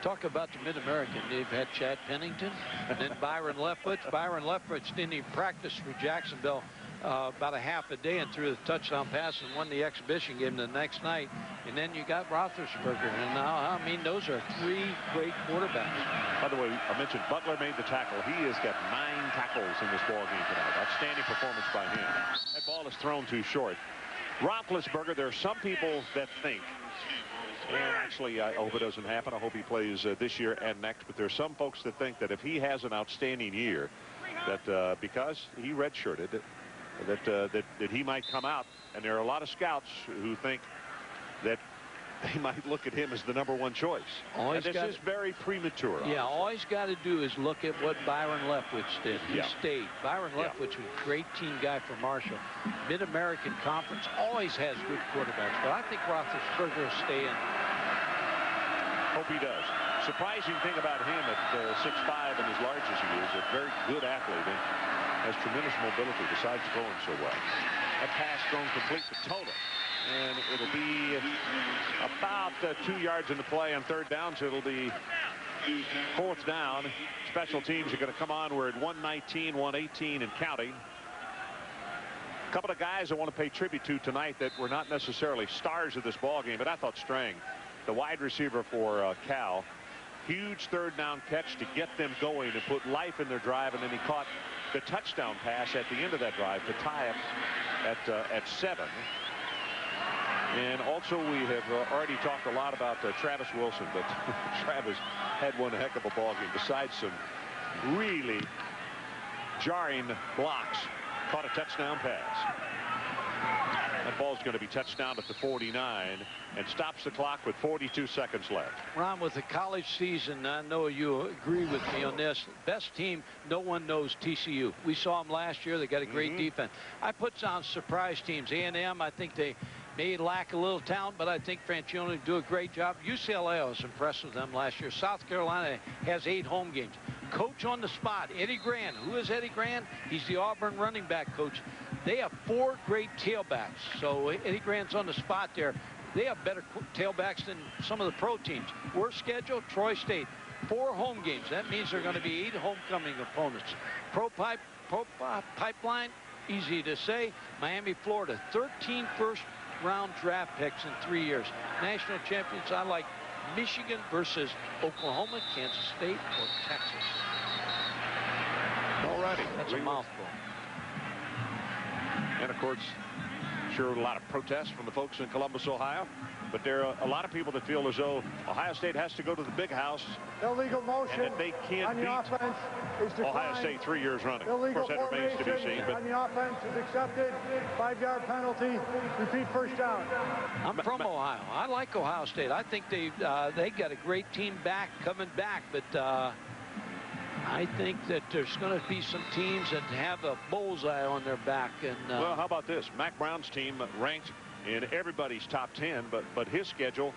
Talk about the Mid-American. They've had Chad Pennington and then Byron Leftwich. Byron Leftwich didn't even practice for Jacksonville about a half a day and threw the touchdown pass and won the exhibition game the next night. And then you got Roethlisberger. And now, I mean, those are three great quarterbacks. By the way, I mentioned Butler made the tackle. He has got 9 tackles in this ball game tonight. Outstanding performance by him. That ball is thrown too short. Roethlisberger, there are some people that think, and actually I hope it doesn't happen. I hope he plays this year and next. But there are some folks that think that if he has an outstanding year, that because he redshirted, that he might come out. And there are a lot of scouts who think that they might look at him as the #1 choice. And this is very premature. Yeah, all he's got to do is look at what Byron Leftwich did. He stayed. Byron Leftwich was a great team guy for Marshall. Mid-American Conference always has good quarterbacks, but I think Roethlisberger will stay in. Hope he does. Surprising thing about him at 6'5" and as large as he is, a very good athlete and has tremendous mobility besides throwing so well. That pass thrown complete to Toda. And it'll be about 2 yards in the play on 3rd down, so it'll be 4th down. Special teams are going to come on. We're at 119, 118 and counting. A couple of guys I want to pay tribute to tonight that were not necessarily stars of this ball game, but I thought Strang, the wide receiver for Cal, huge 3rd down catch to get them going and put life in their drive, and then he caught the touchdown pass at the end of that drive to tie it at 7. And also we have already talked a lot about Travis Wilson, but Travis had one heck of a ball game besides some really jarring blocks. Caught a touchdown pass. That ball's going to be touched down at the 49 and stops the clock with 42 seconds left. Ron, with the college season, I know you agree with me on this. Best team, no one knows TCU. We saw them last year. They got a great defense. I put down surprise teams. A&M, I think they may lack a little talent, but I think Franchione will do a great job. UCLA was impressed with them last year. South Carolina has 8 home games. Coach on the spot, Eddie Gran. Who is Eddie Gran? He's the Auburn running back coach. They have 4 great tailbacks. So Eddie Gran's on the spot there. They have better tailbacks than some of the pro teams. Worst schedule, Troy State. 4 home games. That means they're going to be 8 homecoming opponents. Pipeline, easy to say. Miami, Florida. 13 first round draft picks in 3 years. National champions, I like Michigan versus Oklahoma, Kansas State, or Texas. All righty. That's a mouthful. And, of course, sure, a lot of protests from the folks in Columbus, Ohio. But there are a lot of people that feel as though Ohio State has to go to the big house. Illegal motion and that they can't on the beat offense is declined. Ohio State 3 years running. Illegal of course, that remains to be seen. But on the offense is accepted. 5-yard penalty. Repeat first down. I'm from Ohio. I like Ohio State. I think they got a great team coming back. But I think that there's going to be some teams that have a bullseye on their back. And well, how about this? Mac Brown's team ranked in everybody's top 10, but his schedule,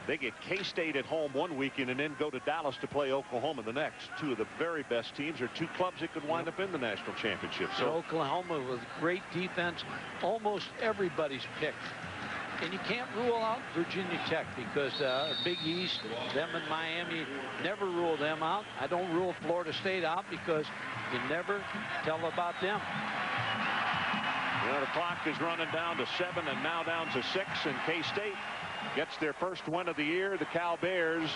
they get K-State at home one weekend and then go to Dallas to play Oklahoma the next. Two of the very best teams, or two clubs that could wind up in the national championship. So Oklahoma with great defense, almost everybody's picked. And you can't rule out Virginia Tech because Big East, them and Miami, never rule them out. I don't rule Florida State out because you never tell about them. Well, the clock is running down to 7 and now down to 6, and K-State gets their first win of the year. The Cal Bears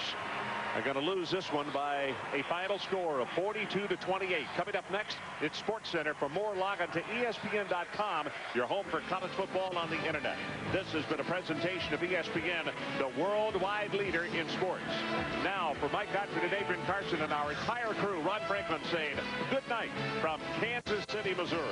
are going to lose this one by a final score of 42-28. Coming up next, it's SportsCenter. For more, log on to ESPN.com, your home for college football on the internet. This has been a presentation of ESPN, the worldwide leader in sports. Now, for Mike Godfrey and Adrian Carson and our entire crew, Ron Franklin saying good night from Kansas City, Missouri.